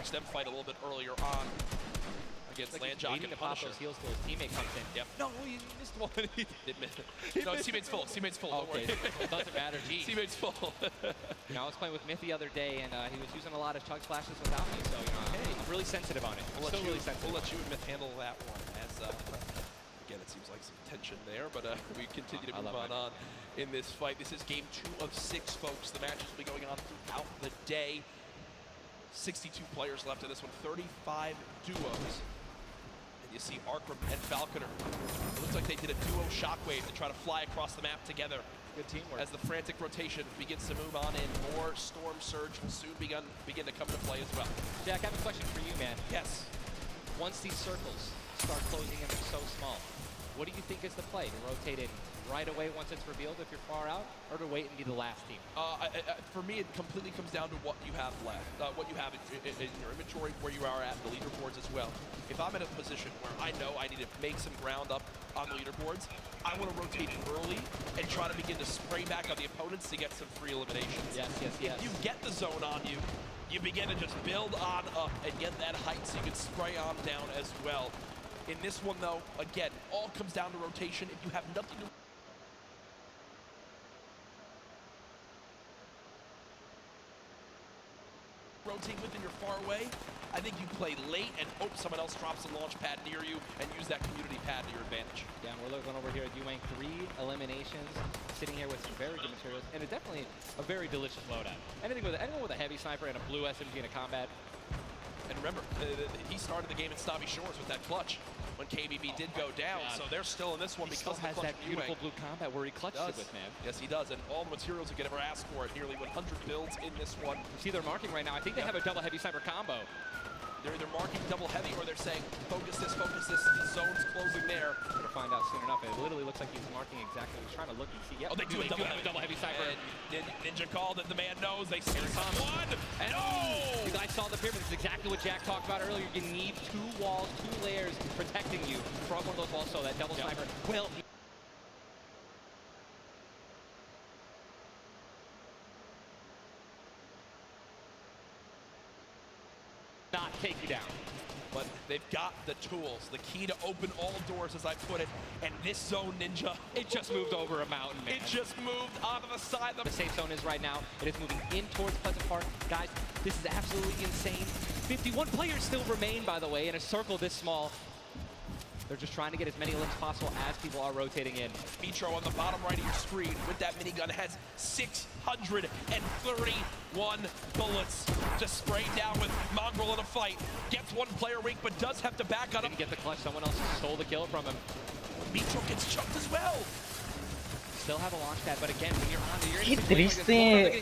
watched them fight a little bit earlier on against Landjock and to pop those heels till his teammate comes in. Yep. No, he missed one. He did miss. No, his teammate's full. Teammate's full. Okay, it doesn't matter. Teammate's full. You know, I was playing with Myth the other day, and he was using a lot of chug splashes without me, so you know, I'm really sensitive on it. We'll let you and Myth handle that one. As again, it seems like some tension there, but we continue to move on in this fight. This is game 2 of 6, folks. The matches will be going on throughout the day. 62 players left in this one. 35 duos. You see Arkram and Falconer. It looks like they did a duo shockwave to try to fly across the map together. Good teamwork. As the frantic rotation begins to move on in, more Storm Surge will soon begin to come into play as well. Jack, I have a question for you, man. Yes. Once these circles start closing in, they're so small, what do you think is the play? To rotate in right away once it's revealed if you're far out, or to wait and be the last team? For me, it completely comes down to what you have left, what you have in your inventory, where you are at, the leaderboards as well. If I'm in a position where I know I need to make some ground up on the leaderboards, I want to rotate early and try to begin to spray back on the opponents to get some free eliminations. Yes. If you get the zone on you, you begin to just build on up and get that height so you can spray on down as well. In this one, though, again, all comes down to rotation. If you have nothing to rotate with and you're far away, I think you play late and hope someone else drops a launch pad near you and use that community pad to your advantage. Yeah, and we're looking over here at Yuang, 3 eliminations, sitting here with some very good materials, and definitely a very delicious loadout. Anyone with a heavy sniper and a blue SMG in a combat. And remember, he started the game in Snobby Shores with that clutch when KBB did go down, so they're still in this one because he still has that beautiful blue combat where he clutched it with, man. Yes, he does, and all the materials you could ever ask for it. Nearly 100 builds in this one. You see they're marking right now. I think they have a double heavy sniper combo. They're either marking double heavy or they're saying, focus this, the zone's closing there. We're gonna find out soon enough. It literally looks like he's marking exactly. He's trying to look and see. Yep. Oh, they do have a double heavy sniper. And Ninja called it. The man knows. They see one. And you guys saw the pyramid. This is exactly what Jack talked about earlier. You need 2 walls, 2 layers protecting you from one of those walls. So that double sniper will not take you down. But they've got the tools, the key to open all doors, as I put it. And this zone, Ninja, it just moved over a mountain, man. It just moved onto the side. The safe zone is right now. It is moving in towards Pleasant Park. Guys, this is absolutely insane. 51 players still remain, by the way, in a circle this small. They're just trying to get as many limps possible as people are rotating in. Mitro on the bottom right of your screen with that minigun has 631 bullets to spray down with Mongrel in a fight. Gets 1 player weak, but does have to back on him. Didn't get the clutch. Someone else stole the kill from him. Mitro gets chunked as well. Still have a launch pad, but again, when you're on the Qué triste.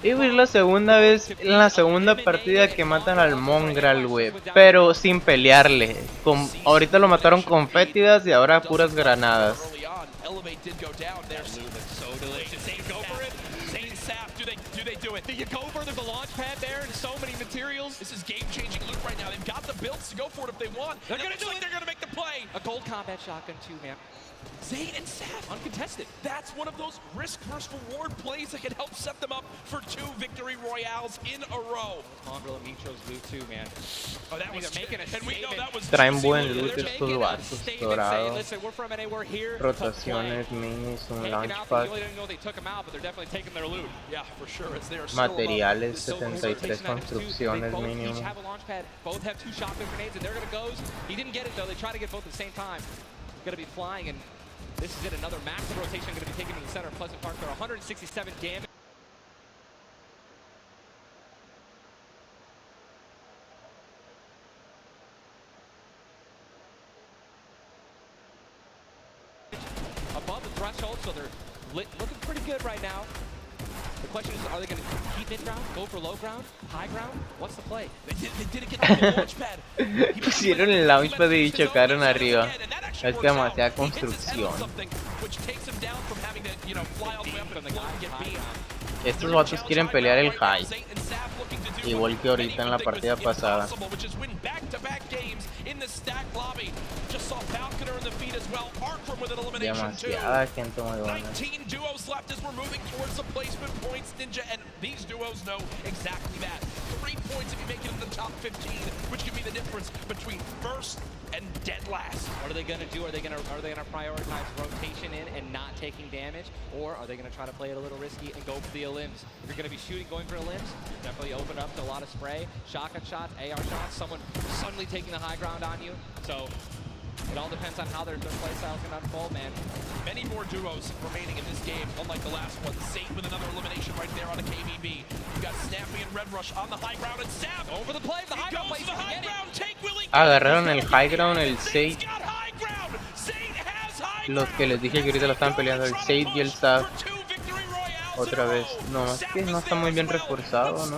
Es la segunda vez en la segunda partida que matan al Mongrel, güey, pero sin pelearle. Ahorita lo mataron con fétidas y ahora puras granadas. Do they do it? Do you go for it? There's a launch pad there and so many materials. This is game-changing loot right now. They've got the builds to go for it if they want. They're going to do it. They're going to make the play. A gold combat shotgun too, man. Zayn and Saf uncontested. That's one of those risk versus reward plays that can help set them up for 2 victory royales in a row. Mongrel and Mitro's loot too, man. Oh, that was making a and we know that was traen buen loot estos vatos, dorado. Listen, we're from NA, we're here. Rotaciones, minis, un launchpad. Yeah, for sure. Materiales, 73 construcciones mínimo. Each have a launch pad. Both have 2 shotgun grenades, and they're gonna go. He didn't get it though. They try to get both at the same time. Gonna be flying, and this is it. Another massive rotation gonna be taken to the center of Pleasant Park. There are 167 damage. Above the threshold, so they're looking pretty good right now. The question is, are they going to keep mid-ground, go for low ground, high ground? What's the play? They didn't get the launchpad. Pusieron el launchpad y chocaron arriba. Es demasiada construcción. Estos vatos quieren pelear el high, igual que ahorita en la partida pasada. In the stack lobby, just saw Falconer in the feed as well. Arkram Prism with an elimination too. Demasiada gente muy buena. 19 duos left as we're moving towards the placement points, Ninja, and these duos know exactly that. 3 points if you make it in the top 15, which can be the difference between first and dead last. What are they gonna do? Are they gonna prioritize rotation in and not taking damage, or are they gonna try to play it a little risky and go for the elims? If you're gonna be shooting, going for elims, definitely open up to a lot of spray, shotgun shots, AR shots, someone suddenly taking the high ground on you. So it all depends on how their play style's gonna unfold, man. Many more duos remaining in this game, unlike the last one. Saint with another elimination right there on a KBB. You got Snappy and Red Rush on the high ground, and Sav over the play. The high ground plays. Agarraron el high ground, el Saint. Los que les dije que ahorita lo están peleando, el Saint y el Sav. Otra vez. No, es que no está muy bien reforzado, ¿no?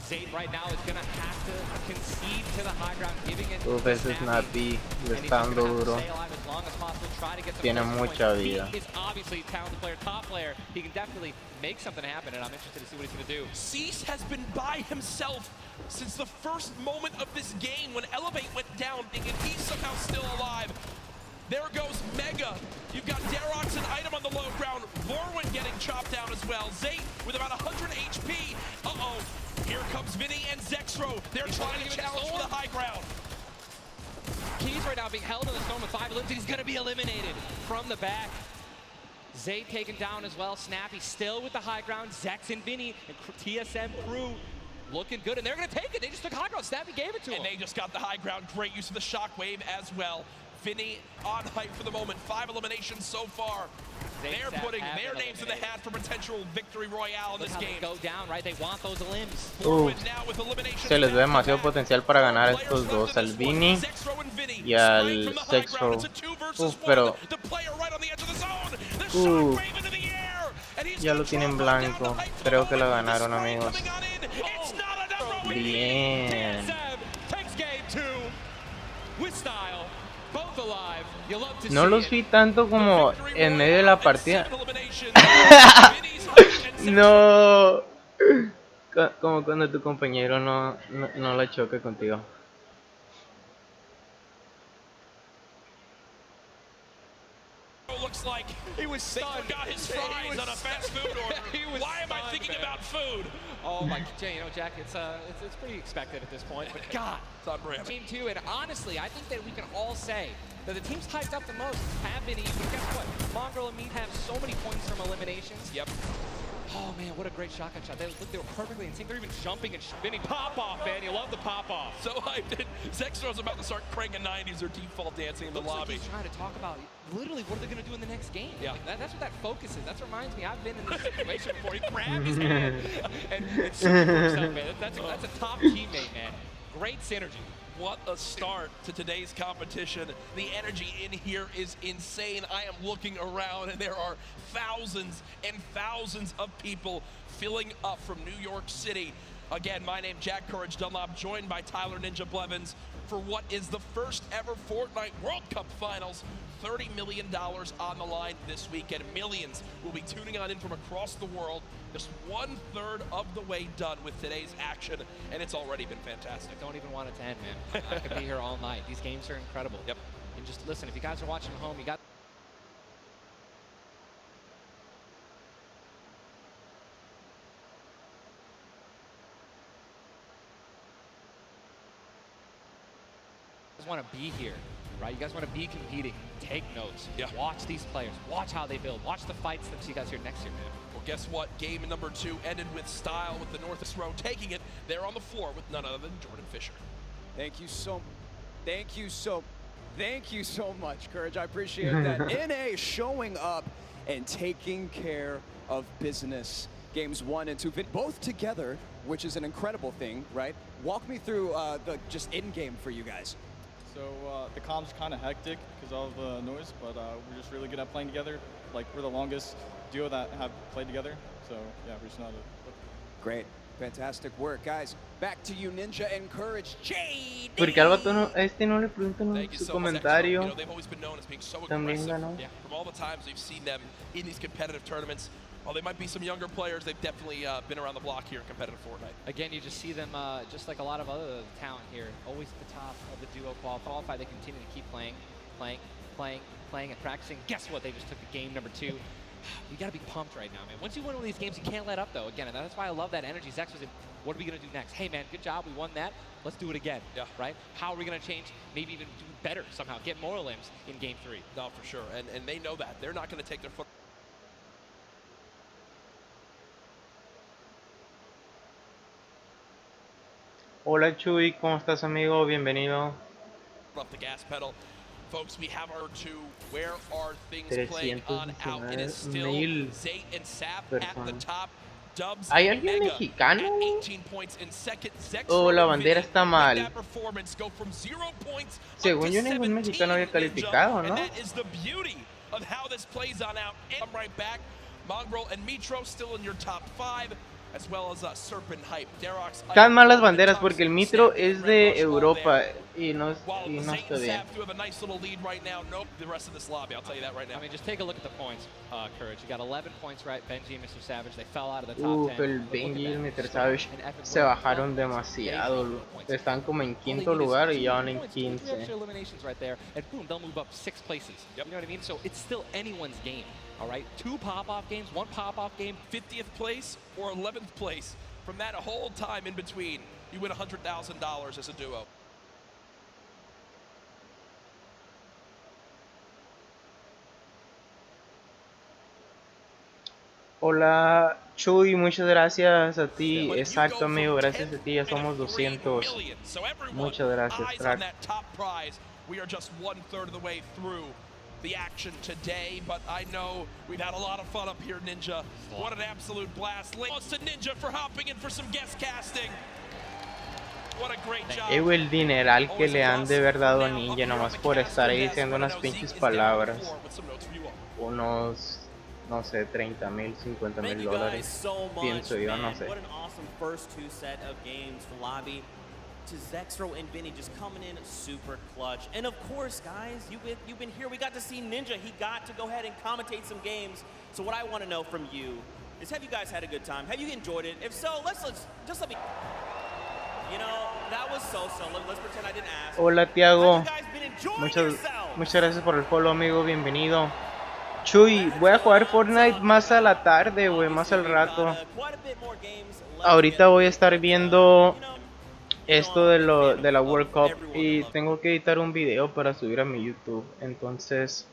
Zayd right now is gonna have to concede to the high ground, giving it Uf, ese Snappy le está dando duro. Tiene mucha vida. He is obviously a talented player, top player. He can definitely make something happen, and I'm interested to see what he's gonna do. Cease has been by himself since the first moment of this game when Elevate went down, thinking he's somehow still alive. There goes Mega. You've got Darox and Item on the low ground. Vorwin getting chopped down as well. Zayd with about 100 HP. Uh-oh. Here comes Vinny and Zexro. They're trying to challenge for the high ground. Keys right now being held in the storm with 5 limbs. He's going to be eliminated from the back. Zayd taken down as well. Snappy still with the high ground. Zex and Vinny and TSM crew looking good. And they're going to take it. They just took high ground. Snappy gave it to him. And they just got the high ground. Great use of the shockwave as well. Vinny on hype for the moment. 5 eliminations so far. They're putting their names in the hat for potential victory royale in this game. Go down, right? They want those limbs. Se les ve demasiado potencial para ganar estos dos, al Vinny y al Zexro. Pero ya lo tienen blanco. Creo que lo ganaron, amigos. Bien. No los vi tanto como en medio de la partida. No. Como cuando tu compañero no la choca contigo. Looks like he was stunned. Got his fries on a fast food order. Why am I thinking about food? Oh my, you know, Jack, it's pretty expected at this point. But God, it's unreal. Team 2, and honestly, I think that we can all say that the teams hyped up the most have been. But guess what? Mongrel and Meat have so many points from eliminations. Yep. Oh man, what a great shotgun shot. They were perfectly in sync. They're even jumping and spinning. Pop off, man. You love the pop off. So hyped. Zexro's about to start cranking 90s or default dancing in the lobby. Like he's trying to talk about literally what are they going to do in the next game. Yeah. Like that's what that focus is. That reminds me, I've been in this situation before. He grabbed his hand and it's super stuff, man. That's a top teammate, man. Great synergy. What a start to today's competition. The energy in here is insane. I am looking around and there are thousands and thousands of people filling up from New York City. Again, my name Jack Courage Dunlop, joined by Tyler Ninja Blevins for what is the first ever Fortnite World Cup Finals. $30 million on the line this weekend. Millions will be tuning on in from across the world. Just 1/3 of the way done with today's action, and it's already been fantastic. I don't even want it to end, man. I could be here all night. These games are incredible. Yep. And just listen, if you guys are watching at home, you got want to be here, right? You guys want to be competing. Take notes. Yeah. Watch these players. Watch how they build. Watch the fights that you guys here next year, man. Well, guess what? Game number 2 ended with style, with the Northwest Row taking it. They're on the floor with none other than Jordan Fisher. Thank you so much, Courage. I appreciate that. NA showing up and taking care of business. Games 1 and 2, both together, which is an incredible thing, right? Walk me through the just in-game for you guys. So the comms kind of hectic because of the noise, but we're just really good at playing together. Like, we're the longest duo that have played together. So yeah, we're just not a... Great. Fantastic work, guys. Back to you, Ninja and Courage. JD! Porque al vato no, no le preguntan su comentario. You know, they've always been known as being so También aggressive. ganó. Yeah. From all the times we've seen them in these competitive tournaments, While they might be some younger players, they've definitely been around the block here in competitive Fortnite. Again, you just see them, just like a lot of other talent here, always at the top of the duo qualify. They continue to keep playing, and practicing. Guess what? They just took the game number 2. You got to be pumped right now, man. Once you win one of these games, you can't let up, though. Again, and that's why I love that energy. Zex was in, what are we going to do next? Hey, man, good job. We won that. Let's do it again, right? How are we going to change, maybe even do better somehow, get more limbs in game 3? No, for sure. And they know that. They're not going to take their foot. Hola Chuy, ¿cómo estás, amigo? Bienvenido. Off the gas pedal. Folks, we have our 2. Where are things playing on out? It is still Zate and Sap at the top. Dubs ¿Hay alguien mexicano? Oh, la bandera está mal. Según yo, ningún mexicano había calificado, ¿no? Están mal las banderas porque el Mitro es de Europa y no está bien. I mean, just take a look at the points, Courage. You got 11 points, right? Benji and Mr. Savage, they fell out of the top 10. El Benji y el Mr. Savage se bajaron demasiado. Están como en quinto lugar y ya van en 15. Right there, and boom, they'll move up 6 places. You know what I mean? So it's still anyone's game. All right, 2 pop-off games, 1 pop-off game, 50th place or 11th place. From that whole time in between, you win $100,000 as a duo. Hola Chuy, muchas gracias a ti. Exacto, amigo, gracias a ti, ya somos 200. Muchas gracias, crack. We are just 1/3 of the way through the action today, but I know we've had a lot of fun up here, Ninja. What an absolute blast. Thanks to Ninja for hopping in for some guest casting. What a great job. El dineral que le han de haber dado a Ninja nomás por estar ahí diciendo unas pinches palabras. Unos, no sé, 30,000, 50,000 dólares. Pienso yo, no sé. What an awesome first 2 set of games for Lobby. To Zexro and Vinny just coming in super clutch. And of course, guys, you've been here. We got to see Ninja. He got to go ahead and commentate some games. So what I want to know from you is, have you guys had a good time? Have you enjoyed it? If so, let's just let me. You know, that was so-so. Let's pretend I didn't ask. Hola, Tiago. Have you guys been enjoying Muchas gracias por el follow, amigo. Bienvenido. Chuy, voy a jugar Fortnite más a la tarde, güey, más al rato. Ahorita voy a estar viendo esto de la World Cup y tengo que editar un video para subir a mi YouTube. Entonces,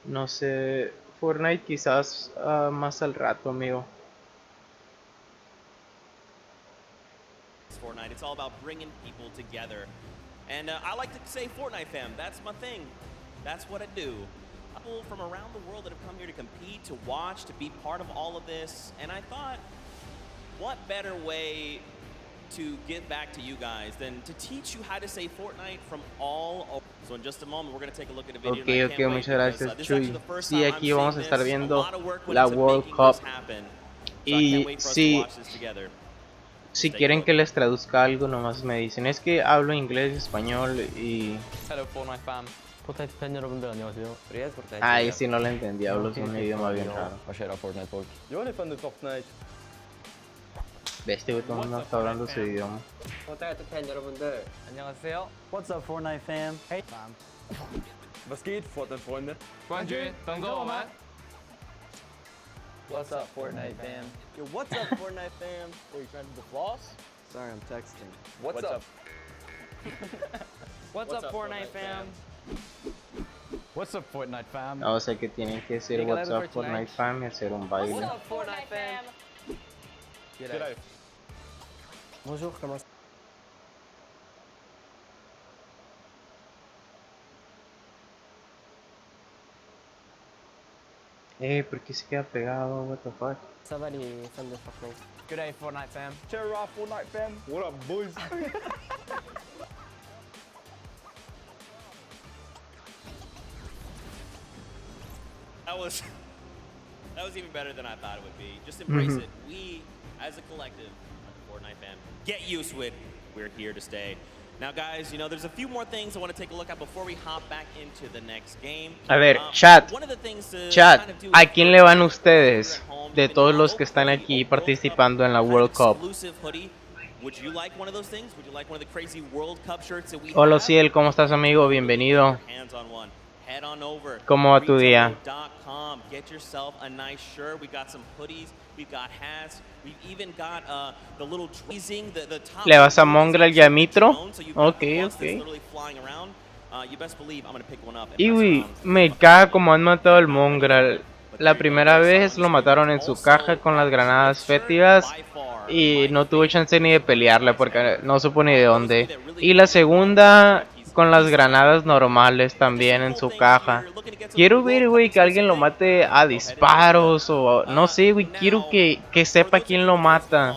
no sé, Fortnite quizás más al rato, amigo. Fortnite, it's all about bringing people together. And I like to say Fortnite fam, that's my thing. That's what I do. People from around the world that have come here to compete, to watch, to be part of all of this. And I thought, what better way to give back to you guys than to teach you how to say Fortnite from all over. So in just a moment, we're going to take a look at a video. Okay, muchas gracias, Chuy. Sí, aquí vamos a estar viendo la World Cup. Y sí, si quieren que les traduzca algo, nomás me dicen. Es que hablo inglés, español y... Hello Fortnite fam. Fortnite fan 여러분들 안녕하세요. Ay, si no lo entendí, hablo un idioma bien raro. Fortnite folk. Jag är fan de Fortnite. Este güey todo el mundo está hablando su idioma. Fortnite fan 여러분들 안녕하세요. What's up Fortnite fam? Hey fam. Was geht Fortnite Freunde? Bonjour, bonjour man. What's up Fortnite fam? Yo, what's up Fortnite fam? Are you trying to do the floss? Sorry, I'm texting. What's up? What's up Fortnite fam? What's up Fortnite fam? O sea que tienen que decir What's up Fortnite fam y hacer un baile. What's up Fortnite fam? G'day. Bonjour, comment ¿Por qué se queda pegado? What the fuck? ça va les fans de Fortnite? G'day Fortnite fam. Cheer up Fortnite fam. What up boys? That was even better than I thought it would be. Just embrace it. We, as a collective, Fortnite fam, get used to it. We're here to stay. Now, guys, you know, there's a few more things I want to take a look at before we hop back into the next game. A ver, chat, ¿a quién le van ustedes de todos los que están aquí participando en la World Cup? Hola Ciel, ¿cómo estás, amigo? Bienvenido. ¿Cómo va tu día? ¿Le vas a Mongrel y a Mitro? Ok, ok. Y uy, me caga como han matado al Mongrel. La primera vez lo mataron en su caja con las granadas fétidas y no tuvo chance ni de pelearle porque no supo ni de dónde. Y la segunda con las granadas normales también en su caja. Quiero ver, güey, que alguien lo mate a disparos o no sé, güey, quiero que sepa quién lo mata.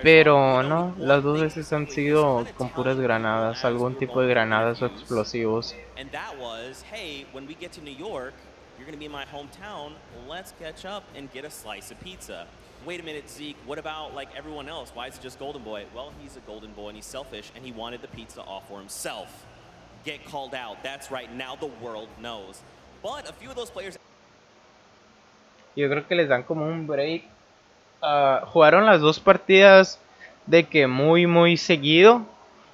Pero no, las dos veces han sido con puras granadas, algún tipo de granadas o explosivos. You're going to be in my hometown. Let's catch up and get a slice of pizza. Wait a minute, Zeke. What about like everyone else? Why is it just Golden Boy? Well, he's a Golden Boy and he's selfish and he wanted the pizza off for himself. Get called out. That's right. Now the world knows. But a few of those players. Yo creo que les dan como un break. Jugaron las dos partidas de que muy seguido.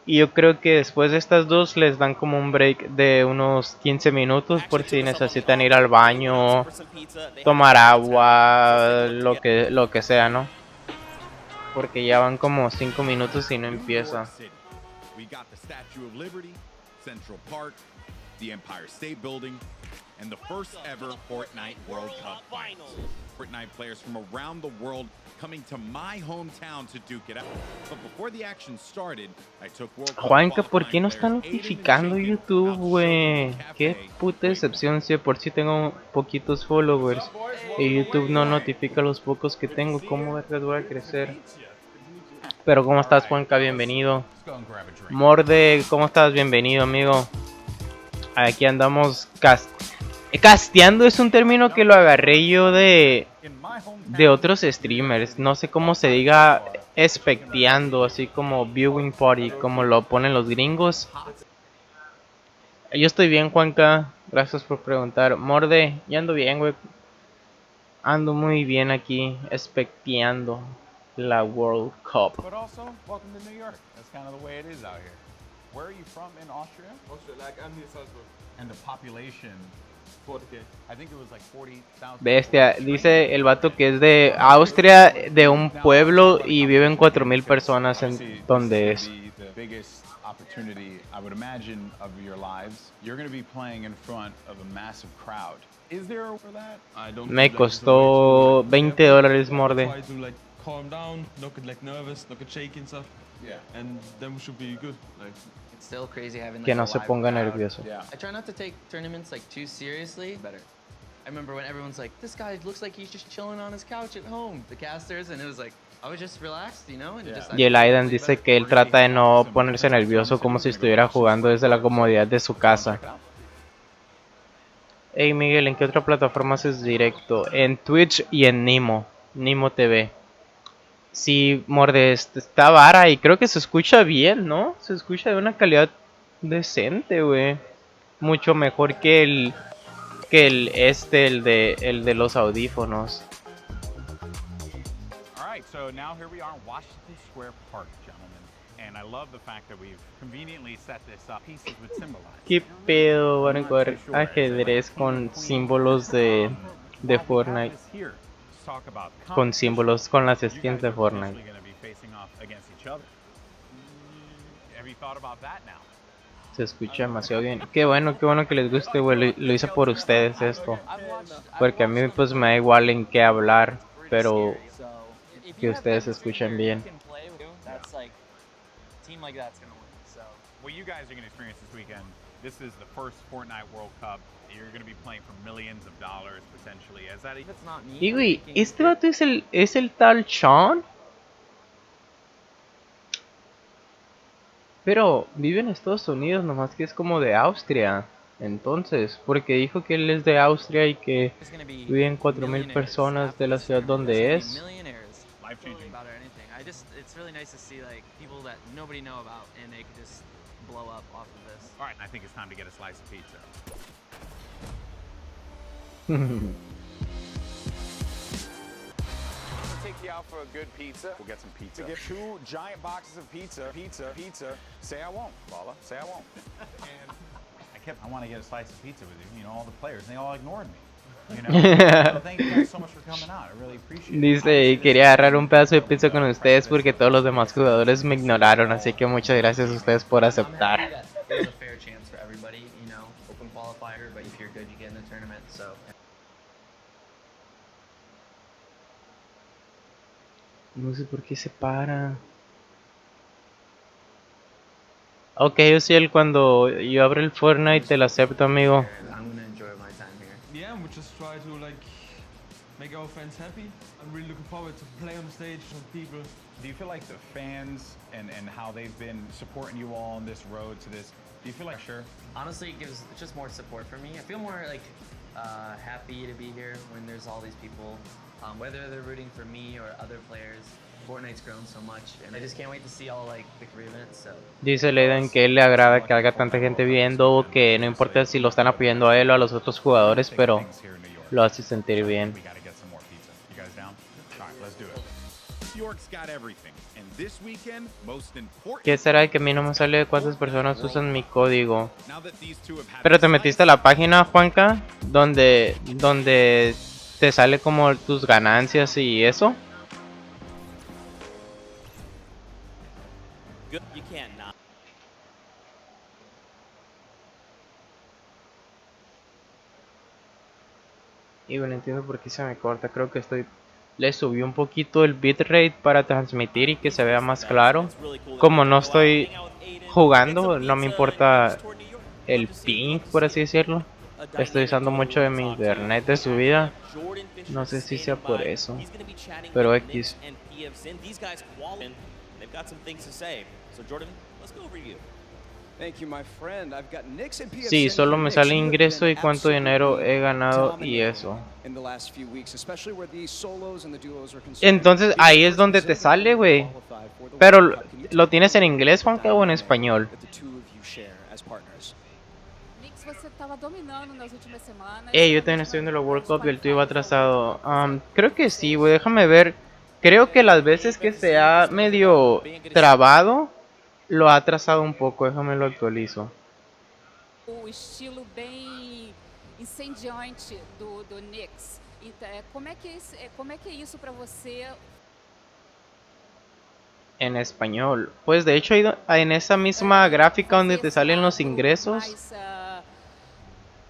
Y yo creo que después de estas dos les dan como un break de unos 15 minutos por si necesitan ir al baño, tomar agua, lo que sea, ¿no? Porque ya van como 5 minutos y no empieza. And the first ever Fortnite World Cup Finals. Fortnite players from around the world coming to my hometown to duke it out. But before the action started, I took World Cup. Juanca, ¿por qué no está notificando YouTube, güey? Qué puta decepción, si por si tengo poquitos followers y YouTube no notifica los pocos que tengo. ¿Cómo vergas voy a crecer? Pero ¿cómo estás, Juanca? Bienvenido. Morde, ¿cómo estás? Bienvenido, amigo. Aquí andamos casteando. Es un término que lo agarré yo de otros streamers. No sé cómo se diga especteando, así como viewing party, como lo ponen los gringos. Yo estoy bien, Juanca. Gracias por preguntar. Morde, ya ando bien, güey. Ando muy bien aquí, especteando la World Cup. Where are you from in Austria? Austria, like I'm near Salzburg. And the population? 40K. I think it was like 40,000. Bestia, dice el vato que es de Austria, de un pueblo y viven 4,000 personas en donde es. The biggest opportunity I would imagine of your lives. You're going to be playing in front of a massive crowd. Is there for that? I don't. Me costó $20, Morde. Calm down, not get like nervous, not get shaky and stuff. Yeah. And then we should be good. Like. It's still crazy having like, Que no se ponga nervioso. Yeah. I try not to take tournaments like too seriously. Better. I remember when everyone's like, this guy looks like he's just chilling on his couch at home, the casters, and it was like, I was just relaxed, you know, and just. Y el Aidan dice que él trata de no ponerse nervioso como si estuviera jugando desde la comodidad de su casa. Hey Miguel, ¿en qué otra plataforma haces directo? En Twitch y en Nimo TV. Sí, Morde, está vara y creo que se escucha bien, ¿no? Se escucha de una calidad decente, güey. Mucho mejor que el de los audífonos. Alright, so now here we are in Washington Square Park, gentlemen. And I love the fact that we've conveniently set this up pieces with symbolize. ¿Qué pedo? Van a jugar ajedrez con símbolos de Fortnite. Con símbolos, con las skins de Fortnite. Se escucha demasiado bien. Qué bueno que les guste, güey. Lo hice por ustedes esto. Porque a mí pues me da igual en qué hablar, pero que ustedes escuchen bien. This is the first Fortnite World Cup. You're going to be playing for millions of dollars potentially. Is that Y güey, este vato es el tal Sean. Pero vive en Estados Unidos, nomás que es como de Austria. Entonces, porque dijo que él es de Austria y que viven 4,000 personas de la ciudad donde es. it's really nice to see like people that nobody know about and they could just blow up off of this. All right, I think it's time to get a slice of pizza. Take you out for a good pizza. We'll get some pizza. To get 2 giant boxes of pizza. Say I won't, Bala. Say I won't. And I want to get a slice of pizza with you. You know, all the players, they all ignored me. You know? So thank you guys so much for coming out. I really appreciate it. Dice, quería agarrar un pedazo de pizza con ustedes porque todos los demás jugadores me ignoraron, así que muchas gracias a ustedes por aceptar. There's a fair chance for everybody, you know, open qualifier, but if you're good, you get in the tournament, so. No sé por qué se para. Ok, yo sí, cuando yo abro el Fortnite te lo acepto, amigo. I'm gonna enjoy my time here. Yeah, we just try to like make our fans happy. I'm really looking forward to play on stage with people. Do you feel like the fans and how they've been supporting you all on this road to this, do you feel like sure? Honestly, it gives just more support for me. I feel more like happy to be here when there's all these people, whether they're rooting for me or other players. Fortnite's grown so much, and I just can't wait to see all like the career events. So. Dice Leiden que él le agrada que haya tanta gente viendo, que no importa si lo están apoyando a él o a los otros jugadores, pero lo hace sentir bien. ¿Qué será que a mí no me sale cuántas personas usan mi código? Pero te metiste a la página, Juanca, donde te sale como tus ganancias y eso. You can't not. Y bueno, entiendo por qué se me corta. Creo que le subí un poquito el bitrate para transmitir y que se vea más claro. Como no estoy jugando, no me importa el ping, por así decirlo. Estoy usando mucho de mi internet de subida. No sé si sea por eso, pero X. Sí, solo me sale ingreso y cuánto dinero he ganado y eso. Entonces ahí es donde te sale, güey. Pero ¿lo tienes en inglés, Juanca, o en español? Yo también estoy viendo la World Cup y el tuyo va atrasado. Creo que sí, güey, déjame ver. Creo que las veces que se ha medio trabado, lo ha atrasado un poco, déjame lo actualizo. O estilo bem incendiante do Knicks. Como é que é isso para você? En español. Pues de hecho en esa misma gráfica donde te salen los ingresos,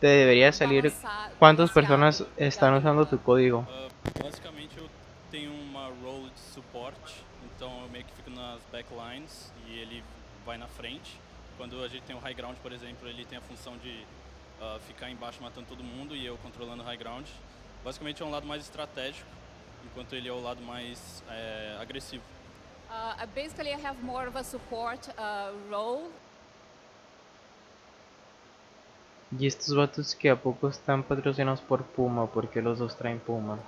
te debería salir cuántas personas están usando tu código. Basicamente eu tenho uma role de suporte, então eu meio que fico nas backlines e ele vai na frente. Quando a gente tem o high ground, por exemplo, ele tem a função de ficar embaixo matando todo mundo e eu controlando o high ground. Basicamente é um lado mais estratégico, enquanto ele é o lado mais agressivo. Basically I have more of a support role. Y estos vatos que a poco están patrocinados por Puma, porque los dos traen Puma.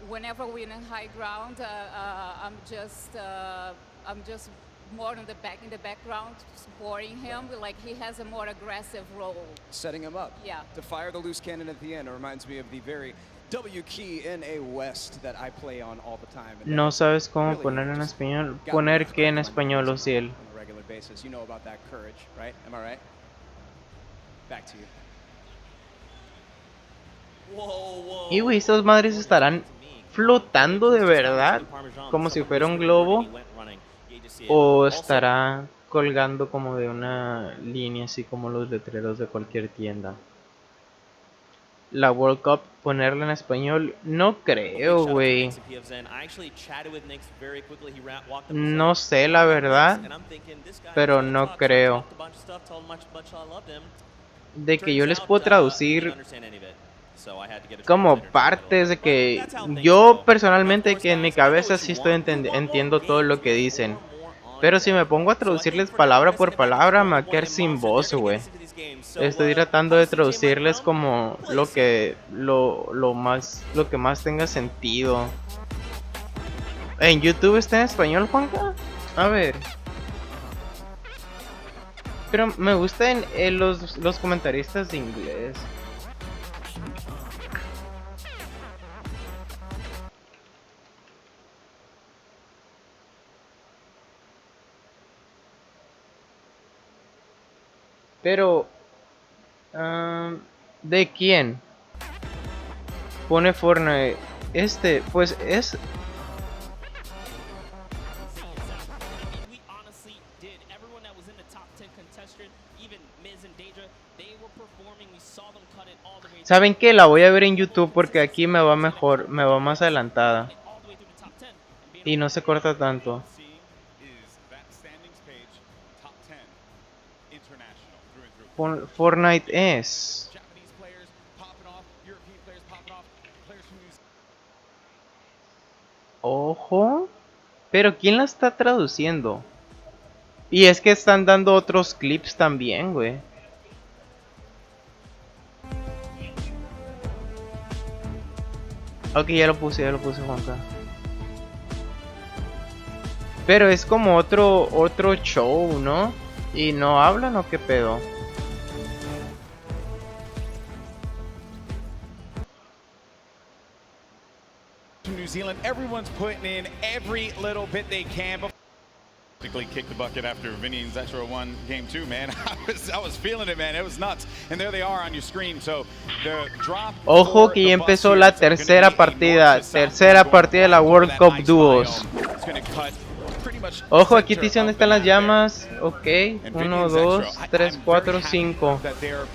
Whenever we're in high ground, I'm just more in the background, supporting him. Like he has a more aggressive role. Setting him up. Yeah. To fire the loose cannon at the end. It reminds me of the very W key in a West that I play on all the time. No sabes cómo poner en español. Poner qué en español, o si él. On a regular basis. You know about that courage, right? Am I right? Back to you. Y güey, estas madres estarán flotando de verdad, como si fuera un globo, o estará colgando como de una línea, así como los letreros de cualquier tienda. La World Cup, ponerla en español, no creo, güey. No sé la verdad, pero no creo. De que yo les puedo traducir como partes de que yo personalmente, que en mi cabeza sí entiendo todo lo que dicen, pero si me pongo a traducirles palabra por palabra me va a quedar sin voz, güey. Estoy tratando de traducirles como lo que más tenga sentido. ¿En YouTube está en español, Juanca? A ver. Pero me gustan los comentaristas de inglés. Pero... ¿de quién? Pone Fortnite. Pues es... ¿Saben qué? La voy a ver en YouTube porque aquí me va mejor, me va más adelantada. Y no se corta tanto. Fortnite es... Ojo. Pero ¿quién la está traduciendo? Y es que están dando otros clips también, güey. Ok, ya lo puse, Juanca. Pero es como otro show, ¿no? ¿Y no hablan o qué pedo? New Zealand, everyone's putting in every little bit they can. Basically kicked the bucket after Vinny and Zetro won game 2, man. I was feeling it, man. It was nuts. And there they are on your screen. So the drop. Ojo que ya empezó la tercera partida de la World Cup Duos. Ojo, aquí te dice dónde están las llamas. Ok, 1, 2, 3, 4, 5.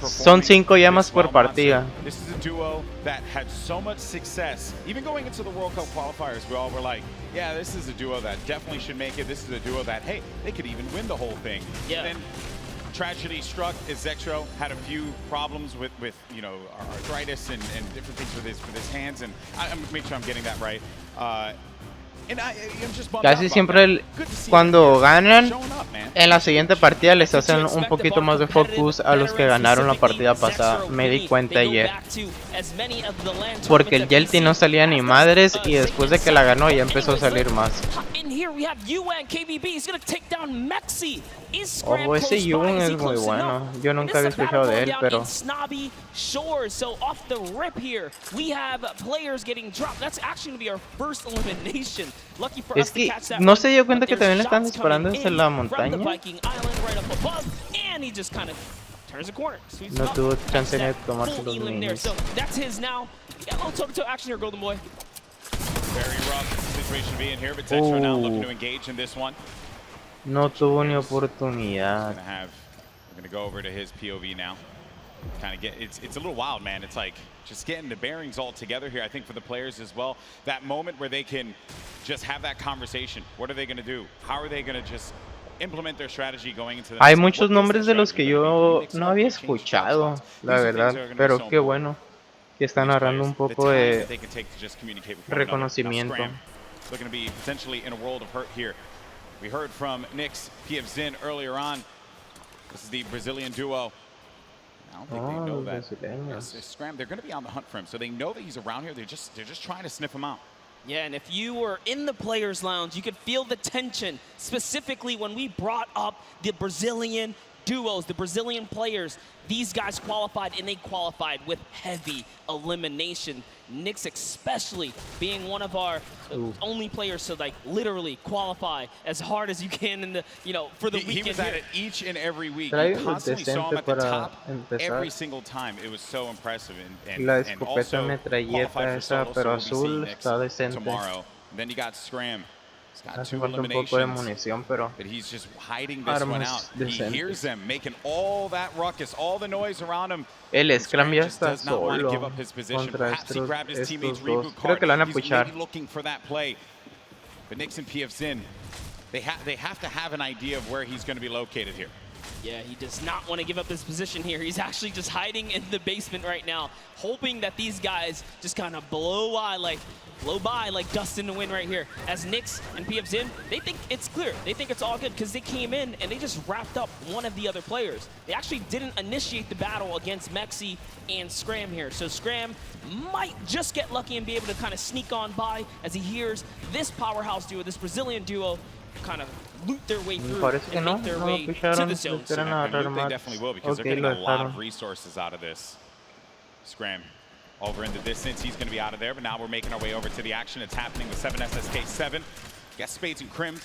Son 5 llamas por partida. This is a duo that had so much success. Even going into the World Cup qualifiers, we all were like, yeah, this is a duo that definitely should make it. This is a duo that, hey, they could even win the whole thing. Yeah. Then tragedy struck as Zetro had a few problems with you know, arthritis and different things with his hands. And I'm make sure I'm getting that right. Casi siempre cuando ganan en la siguiente partida les hacen un poquito más de focus a los que ganaron la partida pasada. Me di cuenta ayer. Porque el Yelty no salía ni madres y después de que la ganó ya empezó a salir más. Ojo, ese Yuan es muy bueno. Yo nunca había escuchado de él, pero... Es que no se dio cuenta que también le están disparando desde la montaña. No tuvo chance de tomarse los minis. No tuvo ni oportunidad. Kind of get it's a little wild, man. It's like just getting the bearings all together here. I think for the players as well, that moment where they can just have that conversation. What are they going to do? How are they going to just implement their strategy going into the Hay muchos nombres de los que yo no había escuchado, la verdad, pero qué bueno que están agarrando un poco de reconocimiento. Looking to be potentially in a world of hurt here. We heard from Nix, PFZin earlier on. This is the Brazilian duo. I don't think they know that. They're going to be on the hunt for him, so they know that he's around here. They're just trying to sniff him out. Yeah, and if you were in the players' lounge, you could feel the tension, specifically when we brought up the Brazilian duos, the Brazilian players. These guys qualified, and they qualified with heavy elimination. Nix especially being one of our only players to like literally qualify as hard as you can in the, you know, for the weekend. He was at it each and every week. You constantly saw him at the top every single time. It was so impressive. La escopeta metralleta esa, pero azul, está decente. Tomorrow. Then you got Scram. Hace falta un poco de munición, pero but he's just hiding this one out. He hears them making all that ruckus, all the noise around him. El Scram ya está solo contra estos dos. Creo que lo van a puchar. But Nix and PFZin, they have to have an idea of where he's going to be located here. Yeah, he does not want to give up this position here. He's actually just hiding in the basement right now, hoping that these guys just kind of blow by like dust in the wind right here. As Nyx and PF's in, they think it's clear. They think it's all good because they came in and they just wrapped up one of the other players. They actually didn't initiate the battle against Mexi and Scram here. So Scram might just get lucky and be able to kind of sneak on by as he hears this powerhouse duo, this Brazilian duo, kind of loot their way through and make their way to the zone. They definitely will because they're getting a lot of resources out of this. Scram over in the distance. He's going to be out of there, but now we're making our way over to the action. It's happening with 7SSK7. Got Spades and Crims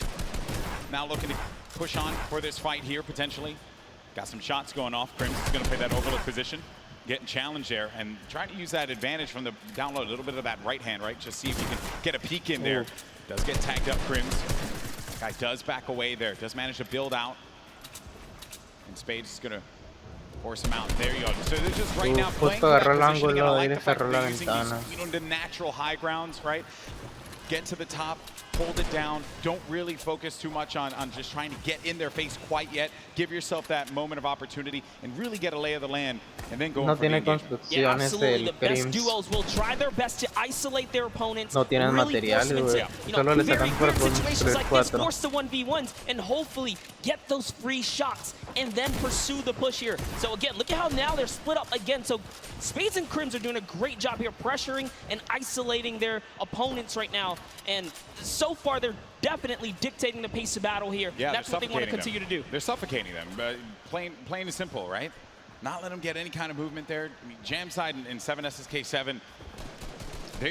now looking to push on for this fight here, potentially. Got some shots going off. Crims is going to play that overlook position, getting challenged there, and trying to use that advantage from the download, a little bit of that right hand, right? Just see if you can get a peek in there. Does get tagged up, Crims. Guy does back away there, does manage to build out. And Spades is going to force him out. There you go. So they're just right now playing that positioning, and I like the fact that they're using these, the natural high grounds, right? Get to the top, hold it down. Don't really focus too much on just trying to get in their face quite yet. Give yourself that moment of opportunity and really get a lay of the land, and then go No for the tiene engagement. Yeah, construcciones absolutely. The el best Crims. duos will try their best to isolate their opponents. No tienen really materiales, force them güey. into, Solo le very sacan por good situations like this, 4. force the 1v1s, and hopefully get those free shots and then pursue the push here. So again, look at how now they're split up again. So Spades and Crims are doing a great job here pressuring and isolating their opponents right now. And so far, they're definitely dictating the pace of battle here. Yeah, that's what they want to continue to do. They're suffocating them. Plain and simple, right? Not let them get any kind of movement there. I mean, Jam side in 7SSK7.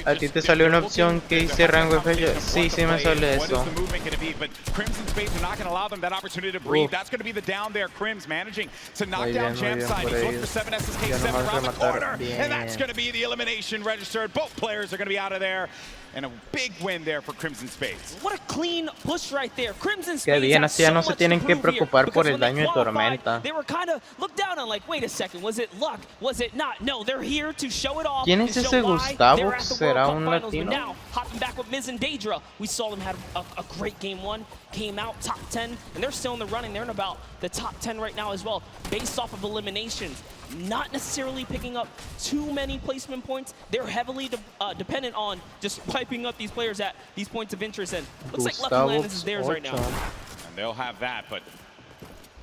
¿A ti te salió una opción que dice rango FL? Sí, sí me sale eso. What is the movement going to be? But Crimson Spades are not going to allow them that opportunity to breathe. That's going to be the down there. Crims managing to knock down Jam side. He's looking for 7SSK7 around the corner. And that's going to be the elimination registered. Both players are going to be out of there. And a big win there for Crimson Spades. What a clean push right there. Crimson Qué Spades bien, has así ya so no se much tienen to que prove here, preocupar por because el when they daño de qualified, tormenta. They were kind of looked down on like, wait a second, was it luck? Was it not? No, they're here to show it off. ¿Quién es ese Gustavo? ¿Será un latino? Now, hopping back with Miz and Daedra, we saw them have a great game one, came out top 10, and they're still in the running. They're in about the top 10 right now as well, based off of eliminations. Not necessarily picking up too many placement points. They're heavily dependent on just piping up these players at these points of interest. And looks like Lucky Landis is theirs right now. And they'll have that, but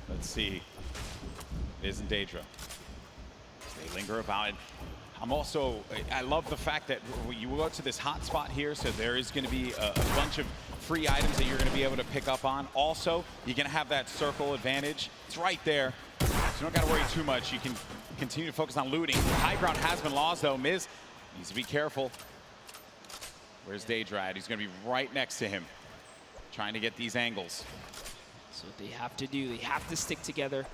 let's see. It isn't Daedra. They linger about it. I love the fact that you go to this hot spot here, so there is going to be a bunch of free items that you're going to be able to pick up on. Also, you're going to have that circle advantage. It's right there. So you don't got to worry too much. You can continue to focus on looting. The high ground has been lost, though. Miz needs to be careful. Where's Daedra at? He's going to be right next to him, trying to get these angles. So what they have to do, they have to stick together.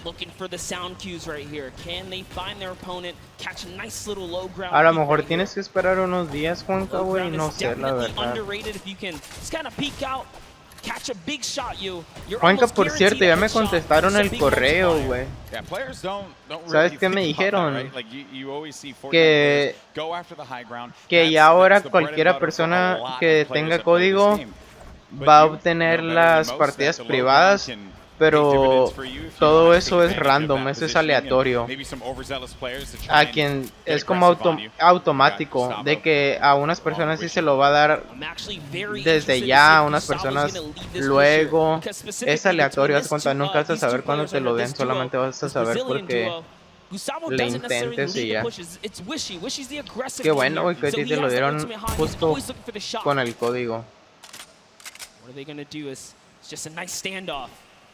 Looking for the sound cues right here. Can they find their opponent, catch a nice little low ground? A lo mejor tienes que esperar unos días, Juanca, güey, no sé, la verdad. Underrated if you can just kind of peek out, catch a big shot. Juanca, por cierto, ya me contestaron el correo, güey. ¿Sabes qué me dijeron? Que ya ahora cualquiera persona que tenga código va a obtener las partidas privadas, pero todo eso es random, eso es aleatorio. A quien es como automático, de que a unas personas sí se lo va a dar desde ya, a unas personas luego. Es aleatorio, haz cuenta, nunca vas a saber cuándo te lo den, solamente vas a saber porque le intentes y ya. Qué bueno, güey, que a ti te lo dieron justo con el código.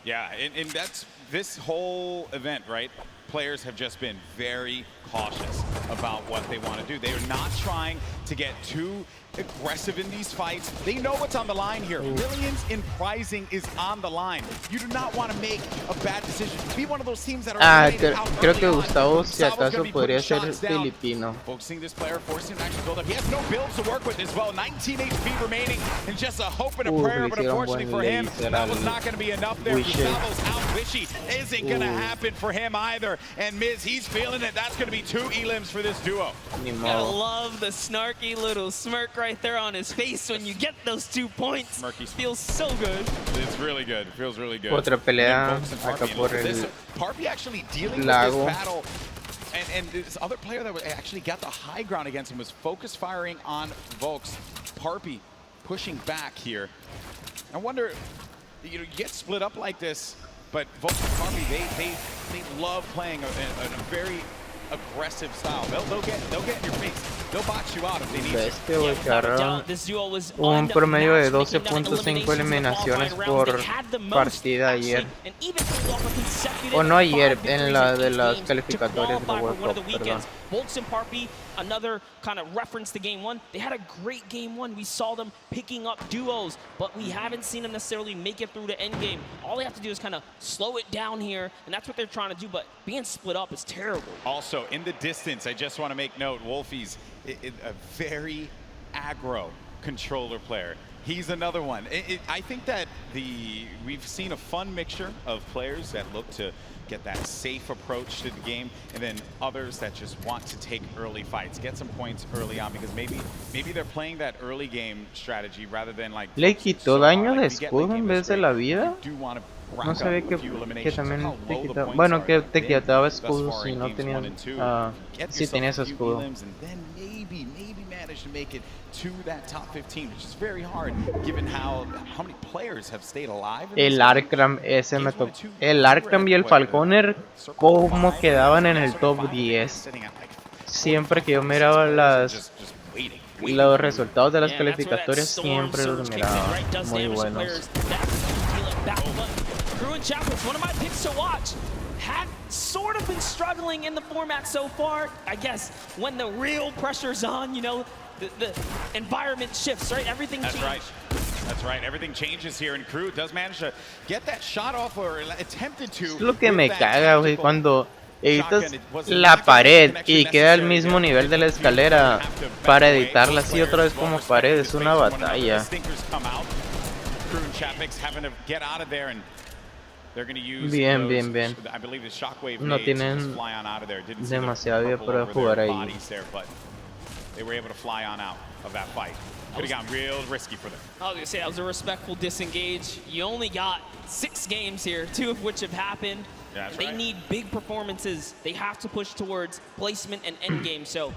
Yeah, and that's this whole event, right? Players have just been very cautious about what they want to do. They are not trying to get too aggressive in these fights. They know what's on the line here. Millions in prizing is on the line. You do not want to make a bad decision. Be one of those teams that are creo que Gustavo, si acaso, podría ser filipino. Focusing this player, forcing him to actually build up. He has no builds to work with as well. 19 HP remaining, and just a hope and a prayer, but unfortunately for him, that was not going to be enough there. Gustavo's out. Wishy isn't going to happen for him either. And Miz, he's feeling it. That's going to be 2 elims for for this duo. Gotta love the snarky little smirk right there on his face when you get those 2 points. Feels so good. It's really good. It feels really good. Otra pelea acá por el Parpy actually dealing lago. with this battle. And this other player that actually got the high ground against him was focus firing on Volks. Parpy pushing back here. I wonder, you get split up like this, but Volks and Parpy, they love playing a very aggressive style. They'll get in your face. They'll box you out if they need to. Un promedio de 12.5 eliminaciones por partida ayer. O no ayer, en la de las calificatorias de la World Cup, perdón. Volks and Parpy, another kind of reference to game 1. They had a great game 1. We saw them picking up duos, but we haven't seen them necessarily make it through to end game. All they have to do is kind of slow it down here, and that's what they're trying to do, but being split up is terrible. Also, in the distance, I just want to make note, Wolfie's a very aggro controller player. He's another one. I think that we've seen a fun mixture of players that look to get that safe approach to the game, and then others that just want to take early fights, get some points early on, because maybe they're playing that early game strategy rather than like. ¿Le quitó daño de escudo en vez de la vida? No sabía que también te quitaba. Bueno, que te quitaba escudo si no tenías. Si tenías escudo. To make it to that top 15, which is very hard given how many players have stayed alive. El Arkram, ese me tocó. El Arkram y el Falconer, cómo quedaban en el top 10. Siempre que yo miraba los resultados de las calificatorias, siempre los miraba muy buenos. One of my picks to watch. Had sort of been struggling in the format so far. I guess when the real pressure's on, you know, the environment shifts, right? Everything changes. That's right. Everything changes here, and Crew does manage to get that shot off, or attempted to. Es lo que me caga, güey, cuando editas la pared y queda al mismo nivel de la escalera para editarla así otra vez como pared, es una batalla. Bien, bien, bien. No tienen demasiada vida para jugar ahí. They were able to fly on out of that fight. Could have gotten real risky for them. I was going to say, that was a respectful disengage. You only got 6 games here, 2 of which have happened. Yeah, they need big performances. They have to push towards placement and end game. So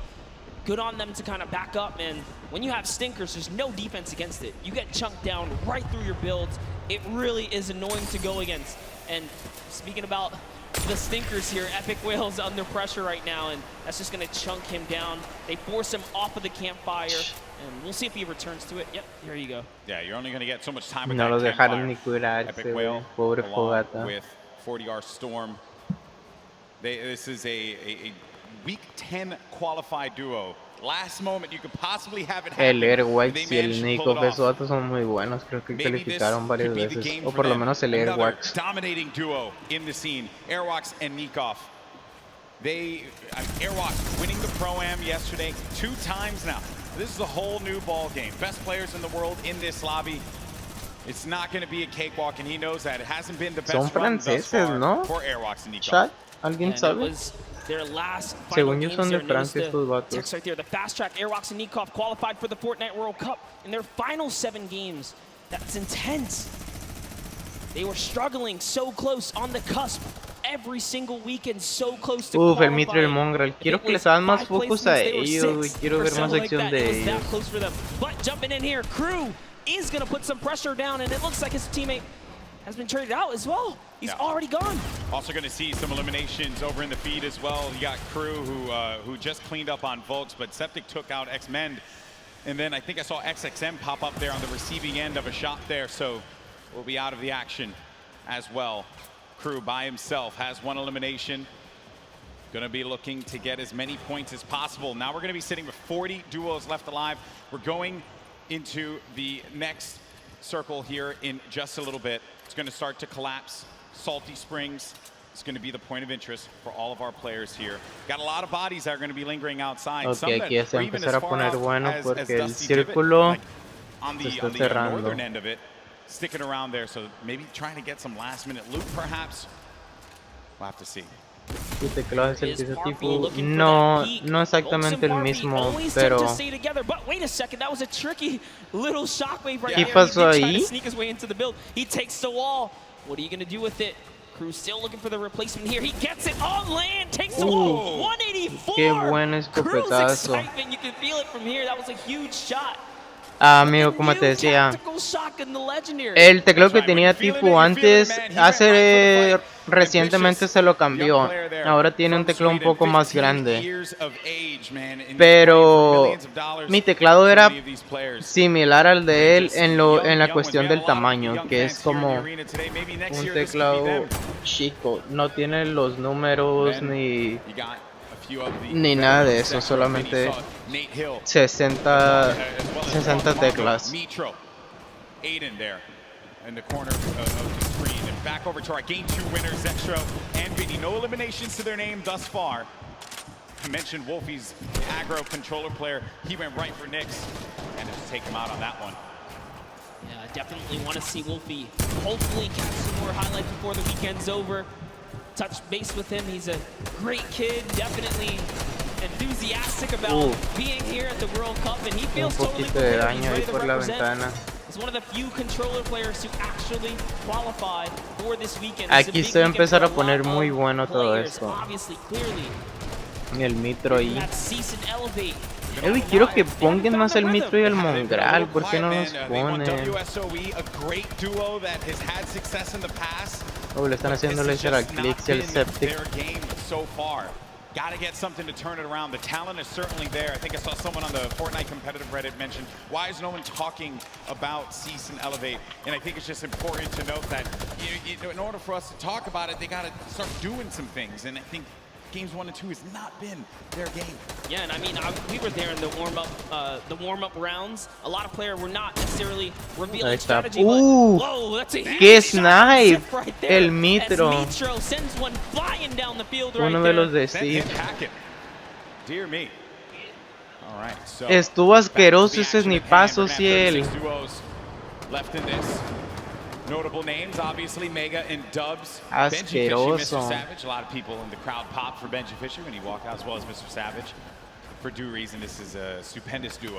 good on them to kind of back up. And when you have stinkers, there's no defense against it. You get chunked down right through your builds. It really is annoying to go against. And speaking about the stinkers here, Epic Whale's under pressure right now, and that's just going to chunk him down. They force him off of the campfire, and we'll see if he returns to it. Yep, here you go. Yeah, you're only going to get so much time with no that lo dejaron campfire. ni curarse, Epic Whale, pobre fogata. with 40R Storm. This is a Week 10 qualified duo. Last moment you could possibly have it happen. El Airwax y el Nikov, esos datos son muy buenos, creo que calificaron varias veces, o por lo menos el Airwax. Dominating duo in the scene, Airwax and Nikov. Airwax winning the Pro-Am yesterday 2 times now. This is a whole new ball game. Best players in the world in this lobby. It's not going to be a cakewalk, and he knows that. It hasn't been the best Son franceses, ¿no? for Airwax and Nikov. Chat, ¿alguien sabe? Their last Según yo son de Francia estos vatos. Text right there. The fast track Airwax and Nikov qualified for the Fortnite World Cup in their final 7 games. That's intense. They were struggling so close on the cusp every single weekend, so close to qualifying. El Mitro y el Mongrel. Quiero que les hagan más focus a ellos. Quiero ver más acción de ellos. But jumping in here, Crew is going to put some pressure down, and it looks like his teammate has been traded out as well. He's already gone. Also going to see some eliminations over in the feed as well. You got Crew who just cleaned up on Volks, but Septic took out X-Mend. And then I think I saw XXM pop up there on the receiving end of a shot there, so will be out of the action as well. Crew by himself has 1 elimination. Going to be looking to get as many points as possible. Now we're going to be sitting with 40 duos left alive. We're going into the next circle here in just a little bit. It's going to start to collapse. Salty Springs is going to be the point of interest for all of our players here. Got a lot of bodies that are going to be lingering outside. Okay, aquí ya se va a empezar a poner bueno porque el círculo se está cerrando. Northern end of it, sticking around there, so maybe trying to get some last-minute loot, perhaps. We'll have to see. Tu teclado es el que hizo tipo. No, no exactamente el mismo, pero. ¿Qué pasó ahí? Qué buen escopetazo. Amigo, como te decía, el teclado que tenía tipo antes, recientemente se lo cambió. Ahora tiene un teclado un poco más grande. Pero mi teclado era similar al de él en la cuestión del tamaño, que es como un teclado chico. No tiene los números ni nada de eso, solamente 60 teclas. Aiden there in the corner of the screen. And back over to our game 2 winners, Zextro and Vinny. No eliminations to their name thus far. I mentioned Wolfie's aggro controller player. He went right for Nyx and just take him out on that one. Yeah, I definitely want to see Wolfie hopefully catch some more highlights before the weekend's over. Touch base with him. He's a great kid, definitely enthusiastic about being here at the World Cup, and he feels totally prepared. He's ready to represent. He's one of the few controller players to actually qualify for this weekend. Aquí se va a empezar a poner muy bueno todo esto. El Mitro ahí. Quiero que pongan más el Mitro y el Mongral, ¿por qué no los ponen? Le están haciendo laser al Clix y al Septic. Got to get something to turn it around. The talent is certainly there. I think I saw someone on the Fortnite competitive Reddit mention, why is no one talking about Cease and Elevate? And I think it's just important to note that in order for us to talk about it, they got to start doing some things. And I think games 1 and 2 has not been their game. Yeah, and I mean, we were there in the warm-up rounds. A lot of players were not necessarily revealing strategy. Whoa, that's a ¡qué snipe! Right El Mitro. Mitro sends one flying down the field right Uno de los de Steve. Dear me. All right, so estuvo asqueroso ese snipazo, Ciel. Left in this. Notable names, obviously, Mega and Dubs. Asqueroso. Benji Fishy, Mr. Savage. A lot of people in the crowd popped for Benji Fisher when he walked out, as well as Mr. Savage. For due reason, this is a stupendous duo.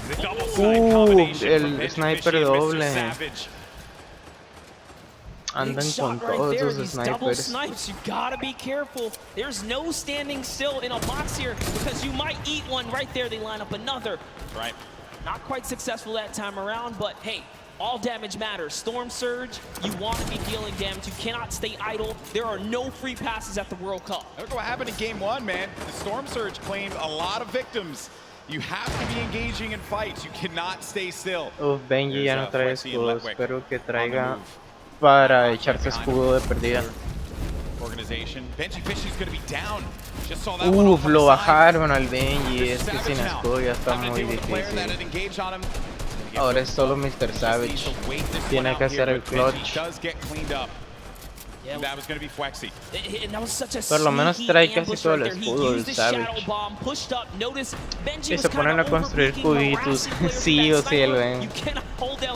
The double snipe combination el sniper doble. Andan con todos esos snipers. You gotta be careful. There's no standing still in a box here because you might eat one right there. They line up another. Right. Not quite successful that time around, but hey, all damage matters. Storm Surge, you want to be dealing damage. You cannot stay idle. There are no free passes at the World Cup. Look what happened in game 1, man. The Storm Surge claimed a lot of victims. You have to be engaging in fights. You cannot stay still. Benji ya no trae escudo. Espero que traiga para echarse escudo de perdida. Benji Fishy's going to be down. Lo bajaron al Benji. Es que sin escudo ya está muy difícil. Ahora es solo Mr. Savage. Tiene que hacer el clutch. Por lo menos trae casi todo el escudo del Savage. Y se ponen a construir cubitos. Sí o sí, el ven.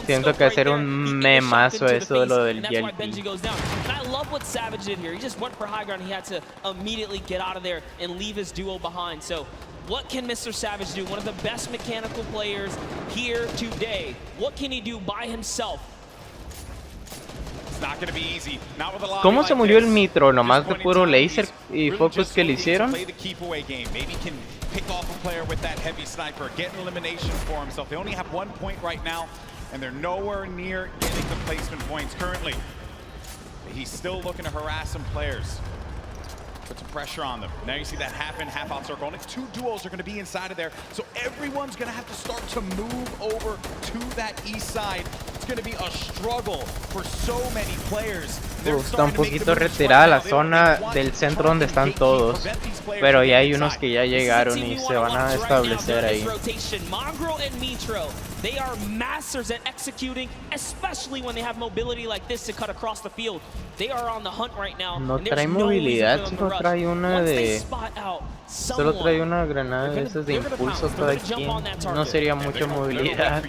Siento que hacer un memazo eso de lo del GLP. What can Mr. Savage do? One of the best mechanical players here today. What can he do by himself? It's not going to be easy. Not with a lot. ¿Cómo se murió el Mitro? ¿Nomás de puro laser y focus que le hicieron? Maybe can pick off a player with that heavy sniper, get an elimination for himself. They only have 1 point right now, and they're nowhere near getting the placement points currently. He's still looking to harass some players. Put some pressure on them. Now you see that half out circle. Only 2 duos are going to be inside of there. So everyone's going to have to start to move over to that east side. It's going to be a struggle for so many players. Está un poquito retirada la zona del centro donde están todos. Pero ya hay unos que ya llegaron y se van a establecer ahí. They are masters at executing, especially when they have mobility like this to cut across the field. They are on the hunt right now. No trae movilidad, solo trae una de... Solo trae una granada de esas de impulso cada quien. No sería mucha movilidad.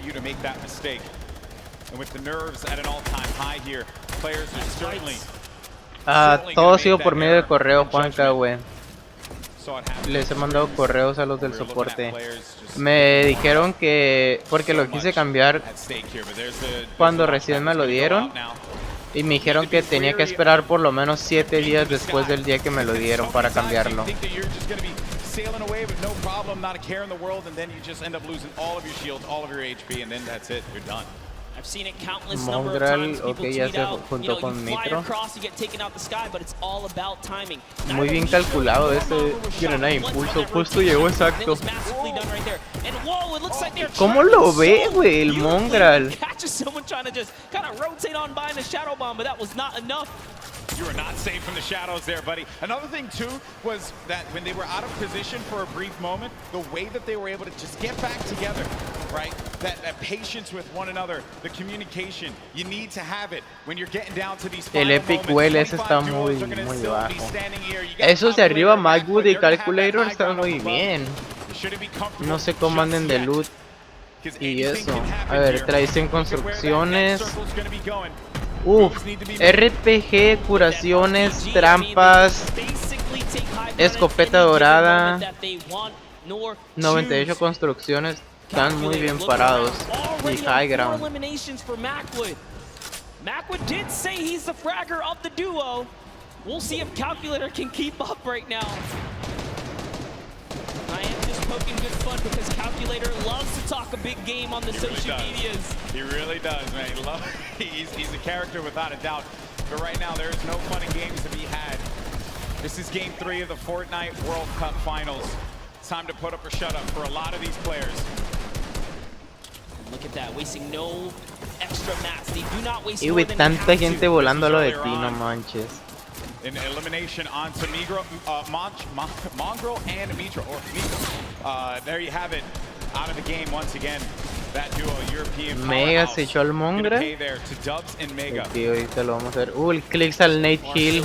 Todo ha sido por medio de correo, Juanca, güey. Les he mandado correos a los del soporte. Me dijeron que... porque lo quise cambiar cuando recién me lo dieron. Y me dijeron que tenía que esperar por lo menos 7 días después del día que me lo dieron para cambiarlo. Sailing away with no problem, not a care in the world, and then you just end up losing all of your shields, all of your HP, and then that's it, you're done. I've seen it countless number of times. People tweet out, you fly across, you get taken out the sky, but it's all about timing. Muy bien calculado ese granada de impulso, justo llegó exacto. ¿Cómo lo ve, güey, el Mongrel? Catches someone trying to just kind of rotate on by in a shadow bomb, but that was not enough. You were not safe from the shadows there, buddy. Another thing, too, was that when they were out of position for a brief moment, the way that they were able to just get back together, right? That patience with one another, the communication, you need to have it when you're getting down to these final El Epic Well ese está muy bajo. Esos de arriba, Magwood y Calculator están muy bien. No sé cómo anden de loot y eso. A ver, tradición construcciones. RPG, curaciones, trampas, escopeta dorada, 98 construcciones, están muy bien parados y high ground. Macwood did say he's the fragger of the duo. We'll see if Calculator can keep up right now. I am just poking good fun because Calculator loves to talk a big game on the social medias. He really does, man. He's a character without a doubt. But right now, there is no fun and games to be had. This is Game 3 of the Fortnite World Cup Finals. It's time to put up or shut up for a lot of these players. Look at that, wasting no extra mats. They do not waste more than tanta gente volando a lo de ti, no manches. An elimination onto Mongrel and Mitro. There you have it. Out of the game once again. That duo, European Mega se echó al Mongrel. Tío, ahorita lo vamos a ver. El Clicks al Nate Hill.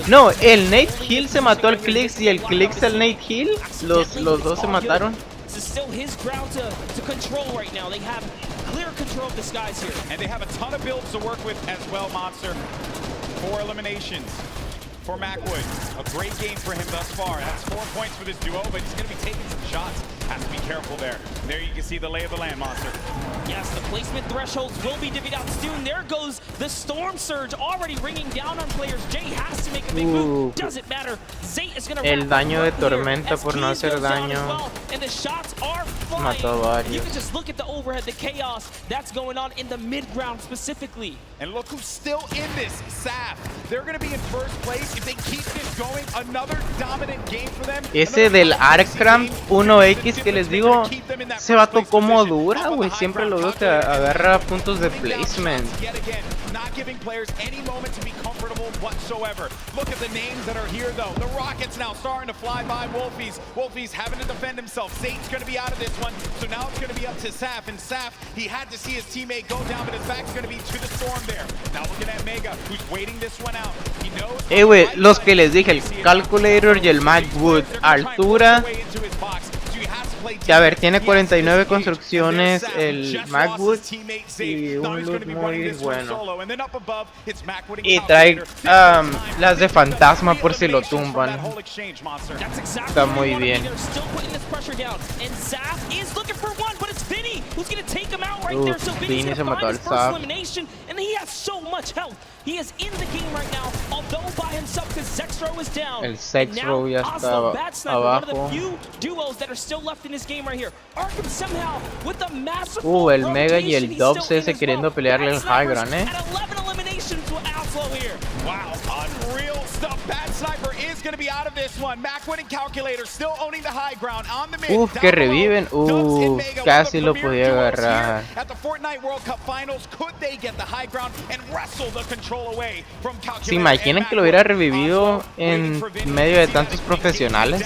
No, el Nate Hill se mató al Clicks y el Clicks al Nate Hill. Los dos se mataron. This is still his ground to control right now. They have clear control of the skies here. And they have a ton of builds to work with as well, Monster. 4 eliminations for Macwood. A great game for him thus far. That's 4 points for this duo, but he's going to be taking some shots. Has to be careful there. There you can see the lay of the land, Monster. Yes, the placement thresholds will be divvied out soon. There goes the Storm Surge already ringing down on players. Jay has to make a big move. Doesn't matter. Zate is going to el daño de tormenta por no hacer daño. Well, and the shots are flying. Mató varios. You can just look at the overhead, the chaos that's going on in the mid-ground specifically. And look who's still in this, Saf. They're going to be in first place if they keep this going. Another dominant game for them. Ese del Arcram 1X que les digo, ese vato como dura, güey. Siempre lo veo que agarra puntos de placement. Not giving players any moment to be comfortable whatsoever. Look at the names that are here, though. The Rockets now starting to fly by Wolfies. Wolfies having to defend himself. Zate's going to be out of this one, so now it's going to be up to Saf. And Saf, he had to see his teammate go down, but his back's going to be to the Storm there. Now looking at Mega, who's waiting this one out. He knows. Güey, los que les dije, el Calculator y el Macwood, altura. Que a ver, tiene 49 construcciones el Macwood y un loot muy bueno. Y trae las de fantasma por si lo tumban. Está muy bien. Vinny se mató al Zap. El Sexro ya está abajo. El Mega y el Dubs ese queriendo pelearle el high ground, Wow, unreal stuff. Bad Sniper is going to be out of this one. Macwood and Calculator still owning the high ground on the mid. Que reviven. Casi lo podía agarrar. At the Fortnite World Cup Finals, could they get the high ground and wrestle the control away from Calculator? ¿Se imaginan que lo hubiera revivido en medio de tantos profesionales?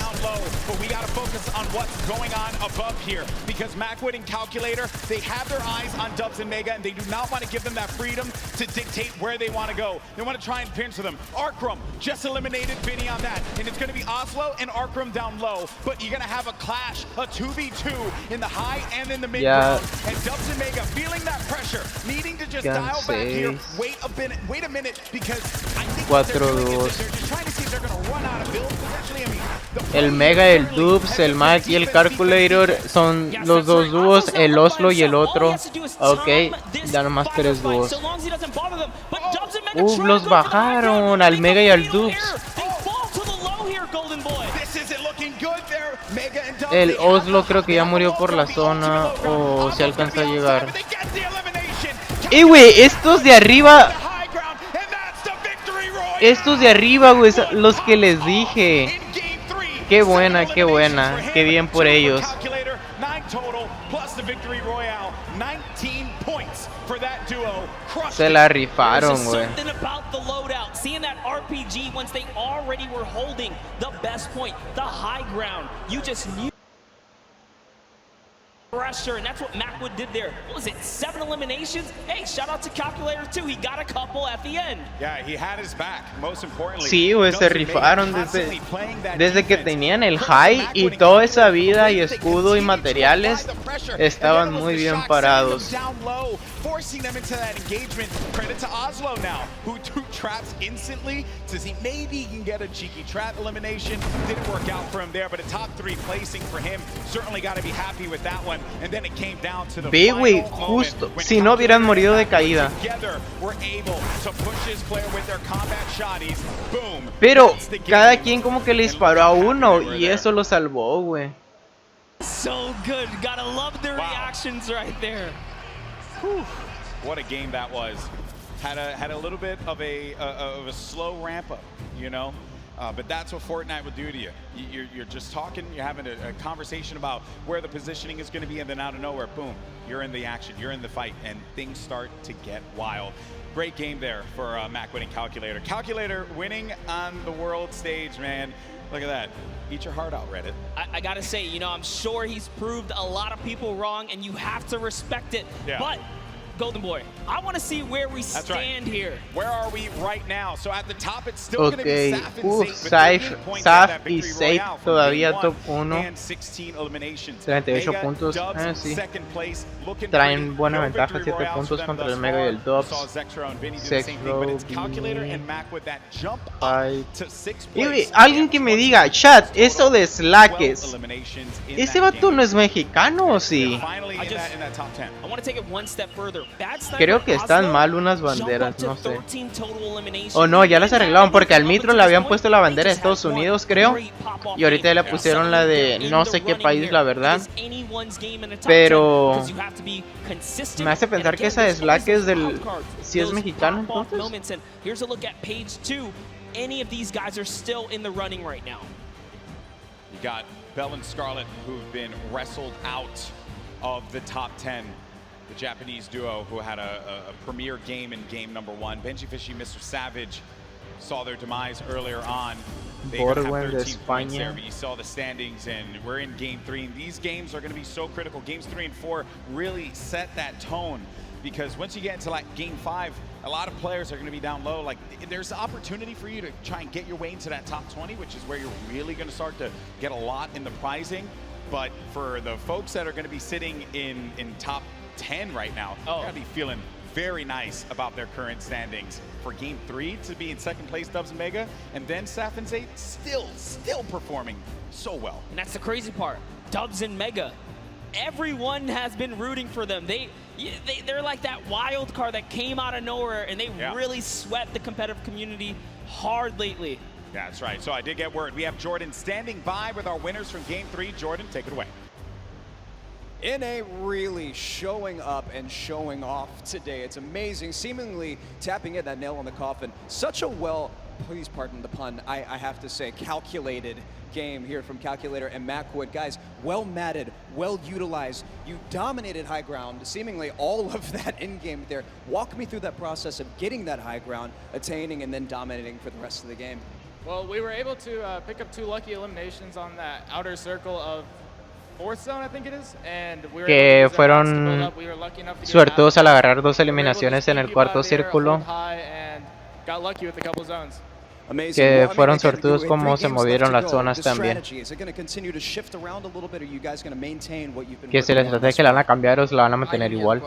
But we got to focus on what's going on above here, because Macwood and Calculator, they have their eyes on Dubs and Mega, and they do not want to give them that freedom to dictate where they want to go. They want to try and pinch them. Arkrum just eliminated Vinny on that, and it's going to be Oslo and Arkrum down low, but you're going to have a clash, a 2v2 in the high and in the mid ground, and Dubs and Mega feeling that pressure, needing to just dial back here, wait a minute, because I think what they're doing is they're just trying to see if they're going to run out of builds potentially. I mean, el Mega, el Dubs, el Mac y el Calculator son los dos dúos, el Oslo y el otro. Ok, ya nomás 3 dúos. Los bajaron al Mega y al Dubs. El Oslo creo que ya murió por la zona o se alcanza a llegar. Güey, estos de arriba, güey, los que les dije. Qué buena, qué bien por ellos. Se la rifaron, güey. Seeing that RPG once they already were holding the best point, the high ground. You just knew pressure, and that's what Macwood did there. What was it, 7 eliminations? Hey, shout out to Calculator too. He got a couple at the end. Yeah, he had his back, most importantly. Sí, güey, se rifaron desde que tenían el high y toda esa vida y escudo y materiales estaban muy bien parados. Forcing them into that engagement. Credit to Oslo now, who threw traps instantly to see maybe he can get a cheeky trap elimination. Didn't work out for him there, but a top 3 placing for him. Certainly got to be happy with that one. And then it came down to the güey, justo, si no hubieran morido de caída. Pero cada quien como que le disparó a uno y eso lo salvó, güey. So good. Gotta love the reactions right there. Whew. What a game that was. Had a little bit of a slow ramp up, you know, but that's what Fortnite will do to you. You're just talking, you're having a conversation about where the positioning is going to be, and then out of nowhere, boom, you're in the action, you're in the fight, and things start to get wild. Great game there for Macwood and Calculator. Calculator winning on the world stage, man. Look at that. Eat your heart out, Reddit. I gotta say, you know, I'm sure he's proved a lot of people wrong, and you have to respect it. Yeah. But, Golden Boy, I want to see where we stand here. Where are we right now? So at the top, it's still going to be Saf and Saf y Safe todavía top 1. 38 puntos. Sí. Traen buena ventaja, 7 puntos contra el Mega y el Dubs. Y alguien que me diga, chat, eso de Slackes, ¿ese vato no es mexicano o sí? Creo que están mal unas banderas, no sé. O no, ya las arreglaron porque al Mitro le habían puesto la bandera de Estados Unidos, creo. Y ahorita ya le pusieron la de no sé qué país, la verdad. Pero me hace pensar que esa de Slack es del... si es mexicano, entonces. Any of these guys are still in the running right now. You got Bell and Scarlet, who've been wrestled out of the top 10. The Japanese duo who had a premier game in game number 1. Benji Fishy, Mr. Savage saw their demise earlier on. They have 13 points there, but you saw the standings, and we're in game 3. And these games are going to be so critical. Games 3 and 4 really set that tone, because once you get into like game 5, a lot of players are going to be down low. Like, there's opportunity for you to try and get your way into that top 20, which is where you're really going to start to get a lot in the prizing. But for the folks that are going to be sitting in top 10 right now, they're going to be feeling very nice about their current standings. For game 3 to be in second place, Dubs and Mega, and then Saf and Zay still performing so well. And that's the crazy part. Dubs and Mega, everyone has been rooting for them. They're like that wild card that came out of nowhere, and they really swept the competitive community hard lately. Yeah, that's right. So I did get word. We have Jordan standing by with our winners from game 3. Jordan, take it away. NA really showing up and showing off today. It's amazing, seemingly tapping in that nail on the coffin. Such a please pardon the pun, I have to say, calculated game here from Calculator and Macwood. Guys, well matted, well utilized. You dominated high ground, seemingly all of that in-game there. Walk me through that process of getting that high ground, attaining, and then dominating for the rest of the game. Well, we were able to pick up 2 lucky eliminations on that outer circle of que fueron suertudos al agarrar 2 eliminaciones en el cuarto círculo, que fueron suertudos como se movieron las zonas también. Que si la estrategia la van a cambiar o se la van a mantener igual.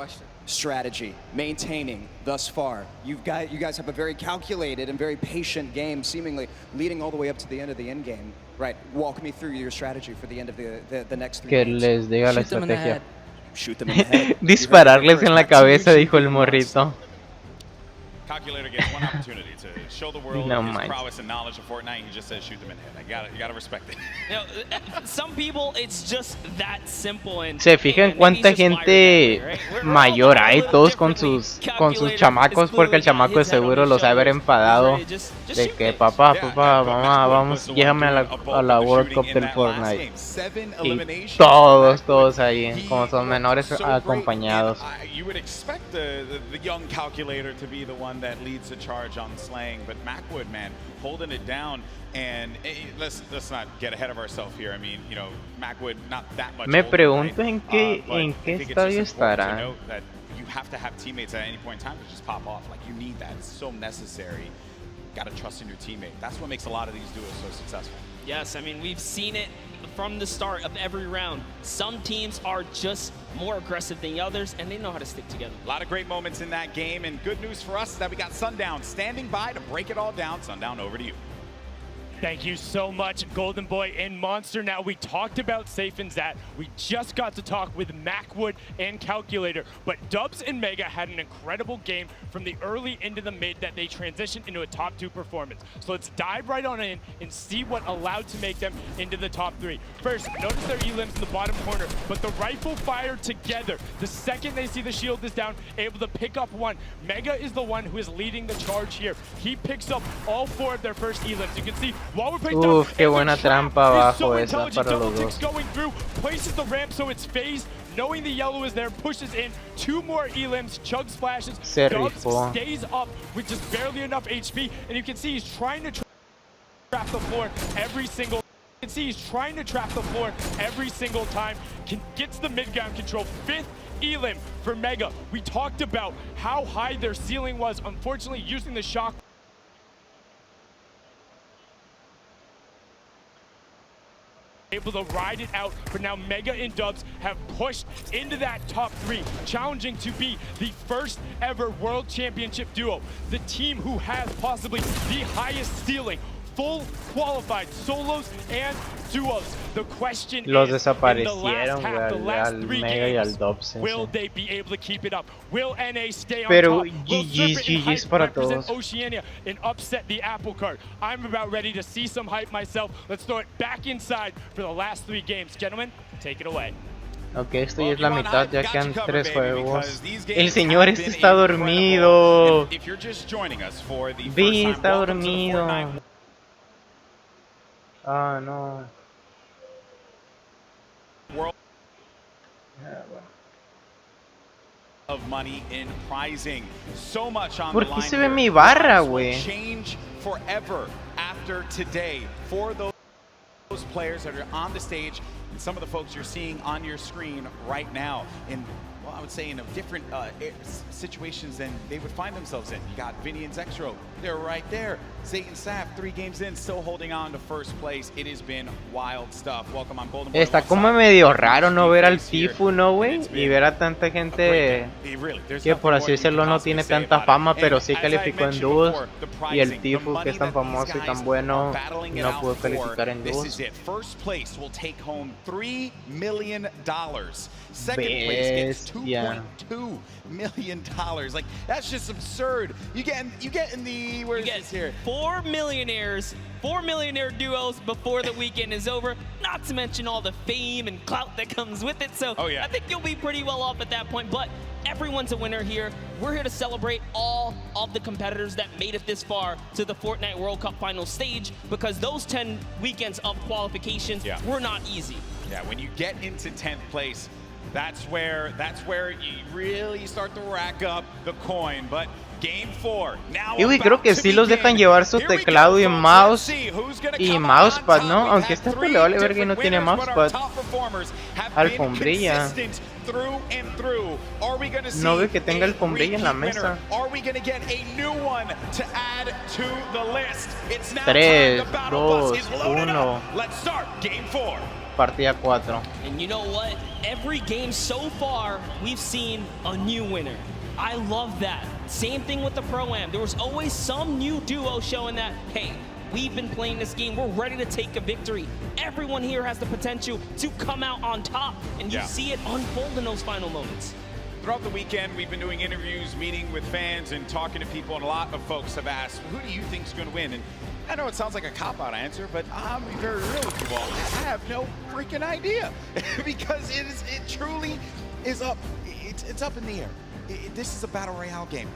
Strategy, maintaining thus far. You guys have a very calculated and very patient game, seemingly leading all the way up to the end of the end game. Right, walk me through your strategy for the end of the next 3 Que games. les diga la estrategia. Shoot them in the head. Dispararles en la cabeza, dijo el morrito. Calculator gets one opportunity to show the world No his mind. prowess and knowledge of Fortnite, and he just says shoot them in the head. You gotta respect it. You know, some people, it's just that simple. And Se fijan cuánta gente mayor hay, todos con sus chamacos, porque el chamaco de seguro los ha de haber enfadado de que papá, mamá, vamos, llévame a la World Cup del Fortnite. Y todos ahí, como son menores acompañados. You would expect the young calculator to be the one that leads the charge on slaying, but Macwood, man, holding it down. And let's not get ahead of ourselves here. I mean, you know, Macwood not that much. Me older, pregunto right? en qué estadio estará. That you have to have teammates at any point in time to just pop off. Like, you need that. It's so necessary. Got to trust in your teammate. That's what makes a lot of these duos so successful. Yes, I mean, we've seen it from the start of every round. Some teams are just more aggressive than others, and they know how to stick together. A lot of great moments in that game, and good news for us is that we got Sundown standing by to break it all down. Sundown, over to you. Thank you so much, Golden Boy and Monster. Now, we talked about Safe and Zat. We just got to talk with Macwood and Calculator, but Dubs and Mega had an incredible game from the early into the mid that they transitioned into a top 2 performance. So let's dive right on in and see what allowed to make them into the top 3. First, notice their elims in the bottom corner, but the rifle fire together. The second they see the shield is down, able to pick up 1. Mega is the one who is leading the charge here. He picks up all 4 of their first elims. You can see Uf, qué buena trampa abajo esa para los dos. Going through, places the ramp so it's phased, knowing the yellow is there, pushes in 2 more elims, chug splashes, Dubs stays up with just barely enough HP, and you can see he's trying to trap the floor every single. You can see he's trying to trap the floor every single time. Gets the mid-ground control. 5th elim for Mega. We talked about how high their ceiling was. Unfortunately, using the shock. Able to ride it out, but now Mega and Dubs have pushed into that top 3, challenging to be the first ever World Championship duo. The team who has possibly the highest ceiling, full qualified solos and duos. The question Los is, desaparecieron, al Mega y al Dubs. will they be able to keep it up? Will NA stay on Pero top? Will GG's para todos. Oceania and upset the apple cart? I'm about ready to see some hype myself. Let's throw it back inside for the last 3 games. Gentlemen, take it away. Ok, esto ya es la mitad, ya quedan 3 juegos. El señor este está dormido. Vi, está dormido. Ah, no. Of money in prizing. So much on ¿Por the qué line se ve here. mi barra, güey? Change forever after today for those players that are on the stage and some of the folks you're seeing on your screen right now in, well, I would say in a different situations than they would find themselves in. You got Vinny and Zexro, they're right there. Zayt and Saf, 3 games in, still holding on to first place. It has been wild stuff. Welcome on Golden Boy. Está como medio raro no ver al Tifu, ¿no, güey? Y ver a tanta gente que por así decirlo no tiene tanta fama, pero sí calificó en dúos. Y el Tifu, que es tan famoso y tan bueno, no pudo calificar en dúos. First place will take home $3 million. Second place gets $2.2 million. Like, that's just absurd. You get in the, where is this here? 4 millionaire duos before the weekend is over, not to mention all the fame and clout that comes with it. So I think you'll be pretty well off at that point, but everyone's a winner here. We're here to celebrate all of the competitors that made it this far to the Fortnite World Cup final stage, because those 10 weekends of qualifications were not easy. Yeah, when you get into 10th place, that's where you really start to rack up the coin. But Y güey, creo que sí los dejan llevar su teclado y mouse y mousepad, ¿no? Aunque este le vale verga y no tiene mousepad. Alfombrilla. No ve que tenga alfombrilla en la mesa. 3, 2, 1. Partida 4. And you know what? Every game so far, we've seen a new winner. I love that. Same thing with the Pro-Am. There was always some new duo showing that, hey, we've been playing this game. We're ready to take a victory. Everyone here has the potential to come out on top, and you see it unfold in those final moments. Throughout the weekend, we've been doing interviews, meeting with fans, and talking to people, and a lot of folks have asked, who do you think is going to win? And I know it sounds like a cop-out answer, but I'm very real with you all. I have no freaking idea because it truly is up. It's up in the air. This is a battle royale game.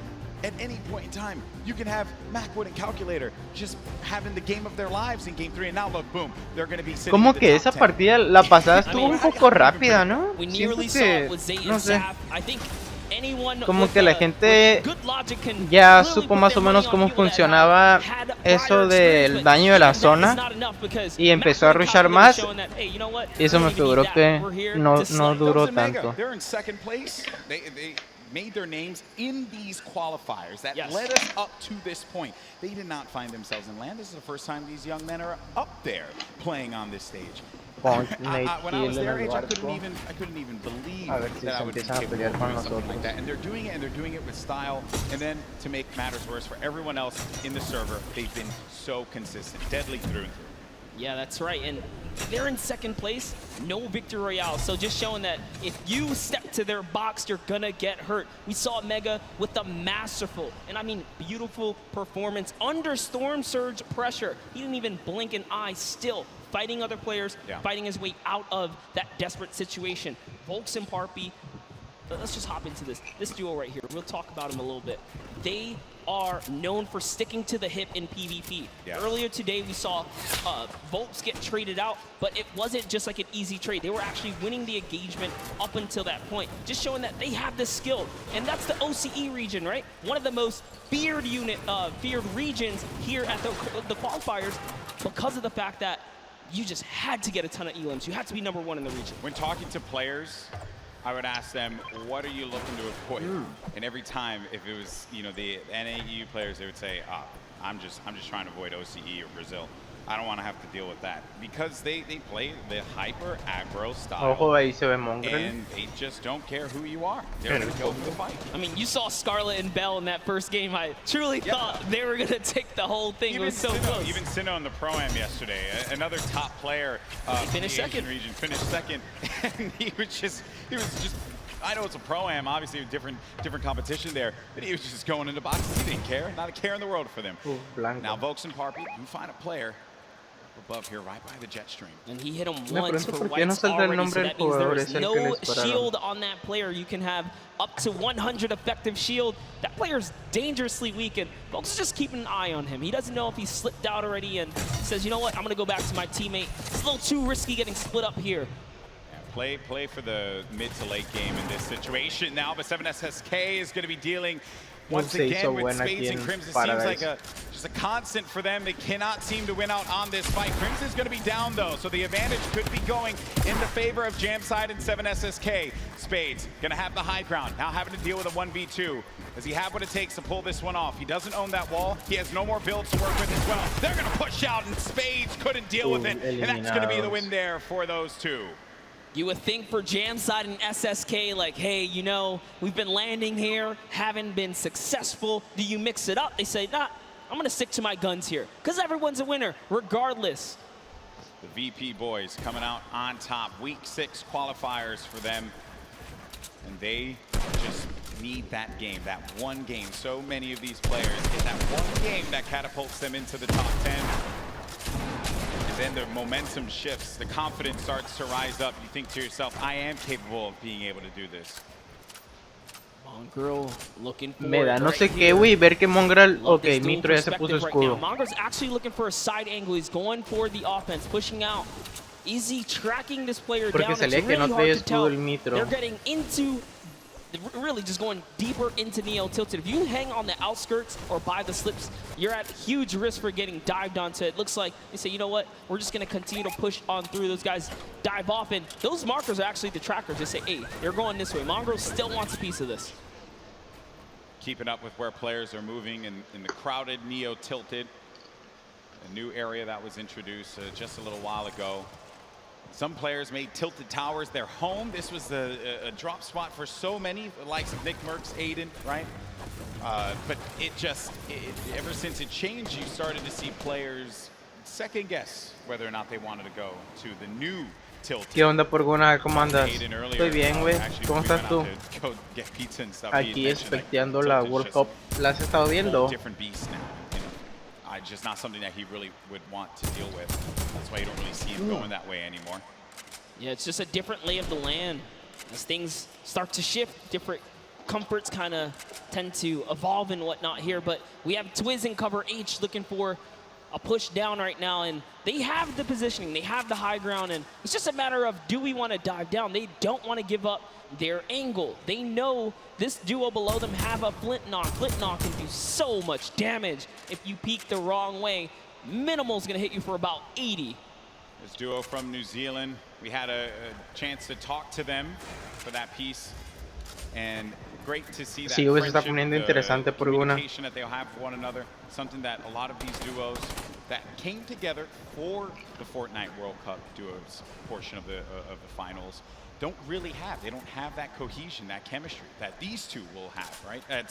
At any point in time, you can have Macwood and Calculator just having the game of their lives in Game 3, and now look, boom, they're going to be sitting. Como que esa partida, la pasada estuvo un poco rápida, ¿no? Siento que, no sé. Como que la gente ya supo más o menos cómo funcionaba eso del daño de la zona y empezó a rushar más, y eso me figuró que no duró tanto. Made their names in these qualifiers that led us up to this point. They did not find themselves in LAN. This is the first time these young men are up there playing on this stage. When I was their age, I couldn't even believe that I would be capable of doing something like that. And they're doing it with style. And then to make matters worse for everyone else in the server, they've been so consistent, deadly through and through. Yeah, that's right. And they're in second place, no victory royale. So just showing that if you step to their box, you're gonna get hurt. We saw Mega with the masterful, and I mean beautiful performance under Storm Surge pressure. He didn't even blink an eye, still fighting other players, fighting his way out of that desperate situation. Volks and Parpy, let's just hop into this duo right here. We'll talk about them a little bit. They are known for sticking to the hip in PvP. Earlier today, we saw Volks get traded out, but it wasn't just like an easy trade. They were actually winning the engagement up until that point, just showing that they have the skill. And that's the OCE region, right? One of the most feared regions here at the qualifiers because of the fact that you just had to get a ton of elims. You had to be number one in the region. When talking to players, I would ask them, what are you looking to avoid? And every time, if it was, you know, the NAU players, they would say, I'm just trying to avoid OCE or Brazil. I don't want to have to deal with that because they play the hyper aggro style. And they just don't care who you are. They're going to go for the fight. I mean, you saw Scarlet and Bell in that first game. I truly thought they were going to take the whole thing. It was so close. Even Sinnoh in the Pro-Am yesterday, another top player finished second. Region, finished second. And he was just, I know it's a Pro-Am, obviously a different competition there, but he was just going into boxes. He didn't care, not a care in the world for them. Now Volks and Parpy, you find a player above here, right by the jet stream. And he hit him once for whites already, so that means there is no shield on that player. You can have up to 100 effective shield. That player's dangerously weak, and folks just keeping an eye on him. He doesn't know if he's slipped out already and says, you know what, I'm going to go back to my teammate. It's a little too risky getting split up here. Play for the mid to late game in this situation now, but 7SSK is going to be dealing once again with Spades and Crimson. Seems like just a constant for them. They cannot seem to win out on this fight. Crimson's going to be down though, so the advantage could be going in the favor of Jamside and 7SSK. Spades going to have the high ground, now having to deal with a 1v2. Does he have what it takes to pull this one off? He doesn't own that wall. He has no more builds to work with as well. They're going to push out, and Spades couldn't deal with it, and that's going to be the win there for those two. You would think for Jamside and SSK, like, hey, you know, we've been landing here, haven't been successful. Do you mix it up? They say, nah, I'm going to stick to my guns here because everyone's a winner regardless. The VP boys coming out on top. Week 6 qualifiers for them. And they just need that game, that one game. So many of these players get that one game that catapults them into the top 10. Then the momentum shifts, the confidence starts to rise up. You think to yourself, I am capable of being able to do this. Mongrel looking for me da no sé qué, güey, ver que Mongrel, okay, Mitro ya se puso escudo. Mongrel's actually looking for a side angle. He's going for the offense, pushing out. Easy tracking this player down. It's really hard to tell. They're getting into really just going deeper into Neo tilted. If you hang on the outskirts or by the slips, you're at huge risk for getting dived onto. It looks like they say, you know what, we're just going to continue to push on through. Those guys dive off, and those markers are actually the trackers. They say, hey, you're going this way. Mongrel still wants a piece of this. Keeping up with where players are moving in the crowded Neo tilted. A new area that was introduced just a little while ago. Some players made tilted towers their home. This was a drop spot for so many, the likes of Nick Merckx, Aiden, right? But ever since it changed, you started to see players second guess whether or not they wanted to go to the new tilt. ¿Qué onda, Purguna? ¿Cómo andas? Estoy bien, güey. ¿Cómo estás tú? Aquí expectando la World Cup. ¿La has estado viendo? Just not something that he really would want to deal with. That's why you don't really see him going that way anymore. Yeah, it's just a different lay of the land. As things start to shift, different comforts kind of tend to evolve and whatnot here. But we have Twiz in cover H looking for a push down right now, and they have the positioning, they have the high ground, and it's just a matter of, do we want to dive down? They don't want to give up their angle. They know this duo below them have a flint knock. Flint knock can do so much damage if you peek the wrong way. Minimal's gonna hit you for about 80. This duo from New Zealand, we had a chance to talk to them for that piece, and great to see that está poniendo interesante por una. communication that they'll have for one another. Something that a lot of these duos that came together for the Fortnite World Cup duos portion of the finals don't really have. They don't have that cohesion, that chemistry that these two will have, right? That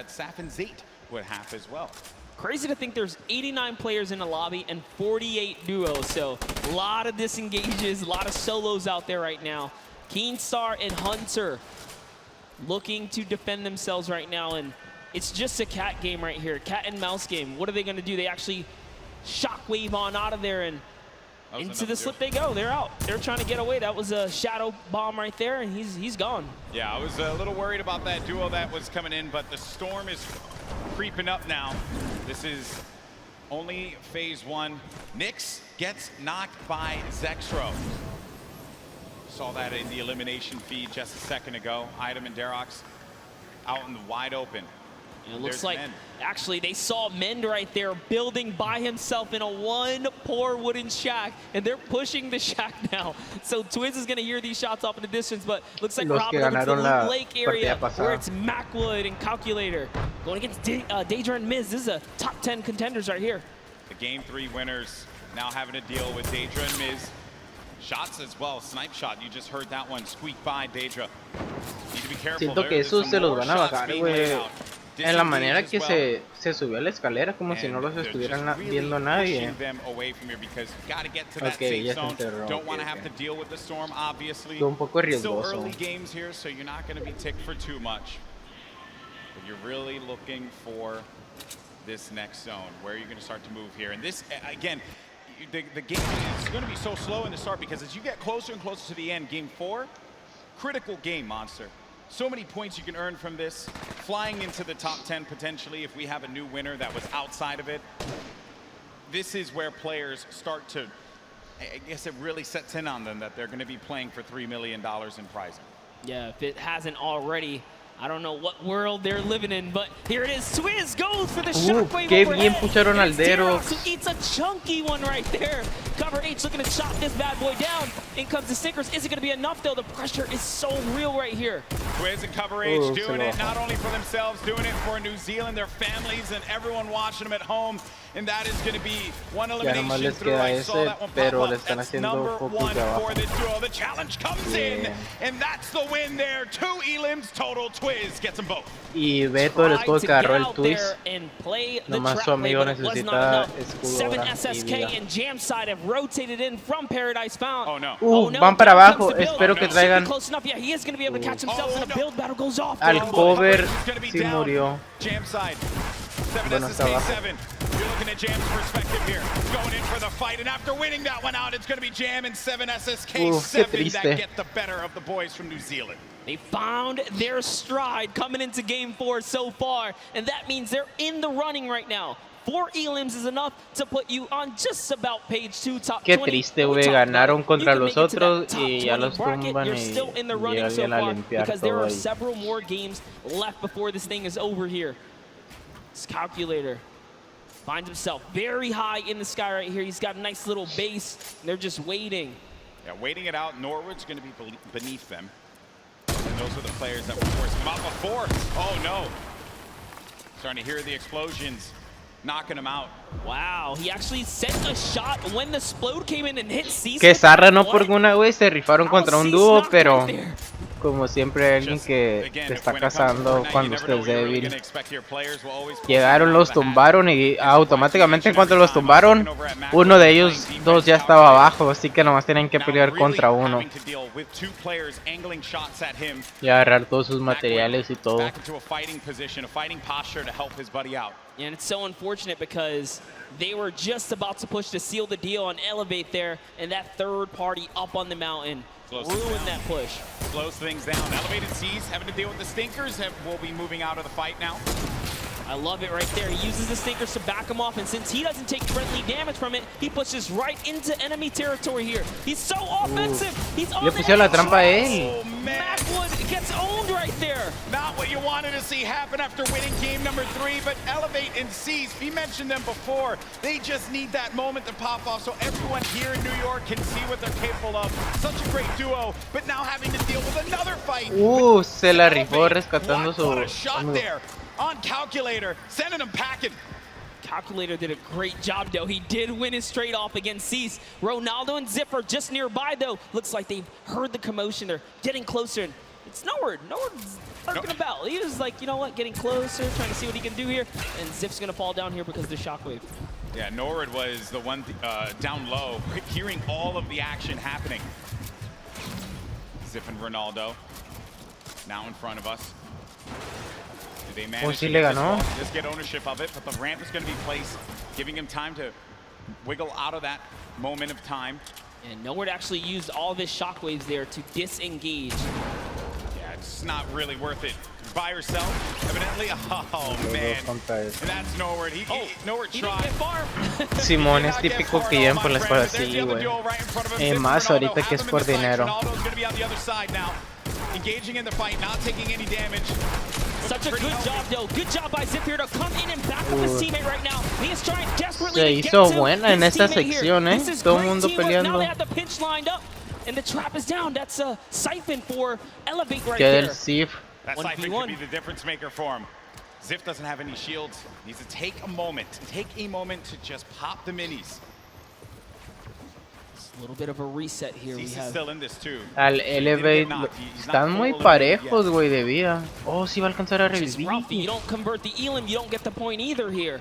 Saf and Zayt would have as well. Crazy to think there's 89 players in the lobby and 48 duos, so a lot of disengages, a lot of solos out there right now. Keenstar and Hunter looking to defend themselves right now, and it's just a cat game right here, cat and mouse game. What are they gonna do? They actually shockwave on out of there, and into the slip they go. They're out. They're trying to get away. That was a shadow bomb right there, and he's gone. Yeah, I was a little worried about that duo that was coming in, but the storm is creeping up now. This is only phase one. Nyx gets knocked by Zexro. Saw that in the elimination feed just a second ago. Item and Derox out in the wide open. And it looks like, actually, they saw Mend right there building by himself in a one poor wooden shack, and they're pushing the shack now. So Twiz is going to hear these shots off in the distance, but looks like Robin over to the Loop Lake area where it's Macwood and Calculator going against Daedra and Miz. This is a top 10 contenders right here. The game 3 winners now having to deal with Daedra and Miz. Shots as well, snipe shot. You just heard that one squeak by Daedra. Need to be careful. Siento que eso se los van a bajar, güey. En la manera que se subió a la escalera, como si no los estuvieran viendo nadie. Ok, ya se enterró. Estuvo un poco riesgoso. This next zone, where you're going to start to move here. And this, again, the game is going to be so slow in the start because as you get closer and closer to the end, game 4, critical game, Monster. So many points you can earn from this. Flying into the top 10 potentially if we have a new winner that was outside of it. This is where players start to, I guess it really sets in on them that they're going to be playing for $3 million in prizing. Yeah, if it hasn't already. I don't know what world they're living in, but here it is. Twiz goes for the shockwave qué bien pucharon al Derox. Who eats a chunky one right there. Cover H looking to chop this bad boy down. In comes the Stinkers. Is it going to be enough, though? The pressure is so real right here. Twiz and Cover H doing it not only for themselves, doing it for New Zealand, their families, and everyone watching them at home. And that is going to be one elimination through. I saw that one pop up. That's number 1 for this duo. The challenge comes in, and that's the win there. 2 elims total. Twiz gets them both. Y Beto les agarró el twist. Nomás su amigo necesita escudo ahora. 7 SSK and Jamside have rotated in from Paradise Found. Oh no. Van para abajo. Espero que traigan. Close enough. Yeah, he is going to be able to catch himself, and a build battle goes off. Al cover sí murió. Jamside. 7 SSK7. You're looking at Jam's perspective here. Going in for the fight, and after winning that one out, it's going to be Jam and 7 SSK7 that get the better of the boys from New Zealand. They found their stride coming into game 4 so far, and that means they're in the running right now 4 elims is enough to put you on just about page 2, top 20. Qué triste, güey, ganaron contra los otros y ya los tumban You're y still in the running so llegan a far limpiar because there todo are ahí. several more games left before this thing is over here. This calculator finds himself very high in the sky right here. He's got a nice little base. They're just waiting. Yeah, waiting it out. Norwood's going to be beneath them. And those are the players that were forcing him out before. Oh, no. Starting to hear the explosions, knocking him out. Wow, he actually sent a shot when the explode came in and hit Cecil. Que zarra, no por una, güey, se rifaron contra un dúo, pero como siempre hay alguien que te está cazando cuando estés débil. Llegaron, los tumbaron y automáticamente en cuanto los tumbaron, uno de ellos dos ya estaba abajo, así que nomás tienen que pelear contra uno. Y agarrar todos sus materiales y todo. And it's so unfortunate because they were just about to push to seal the deal and elevate there, and that third party up on the mountain ruined that push. Slows things down. Elevated Seas having to deal with the Stinkers will be moving out of the fight now. I love it right there. He uses the Stinkers to back him off, and since he doesn't take friendly damage from it, he pushes right into enemy territory here. He's so offensive. He's on Le pusieron la trampa a él. Macwood gets owned right there. Not what you wanted to see happen after winning game number 3, but Elevate and Seas, he mentioned them before. They just need that moment to pop off so everyone here in New York can see what they're capable of. Such a great duo, but now having to deal with another fight. Se la rifó rescatando su amigo. On Calculator, sending him packing. Calculator did a great job, though. He did win his straight off against Cease. Ronaldo and Zip are just nearby, though. Looks like they've heard the commotion. They're getting closer. And it's Norwood. Norwood's lurking about. He was like, you know what, getting closer, trying to see what he can do here. And Zip's going to fall down here because of the shockwave. Yeah, Norwood was the one down low, hearing all of the action happening. Zip and Ronaldo now in front of us. They managed to just get ownership of it, but the ramp is going to be placed, giving him time to wiggle out of that moment of time. And Norwood actually used all of his shockwaves there to disengage. Yeah, it's not really worth it. By yourself, evidently. Oh, man. And that's Norwood. Norwood tried. Simón es típico que lleven por la espada así, güey. Más ahorita que es por dinero. Engaging in the fight, not taking any damage. Such a good job, though. Good job by Zip here to come in and back up his teammate right now. He is trying desperately Se hizo buena en esta sección, Todo el mundo peleando. Now they have the pinch lined up, and the trap is down. That's a siphon for Elevate right there. That siphon could be the difference maker for him. Ziff doesn't have any shields. Needs to take a moment to just pop the minis. A little bit of a reset here. We have still in this too. Al Elevate están muy parejos, güey, de vida. Oh, sí va a alcanzar a revivir. You don't convert the elim, you don't get the point either here.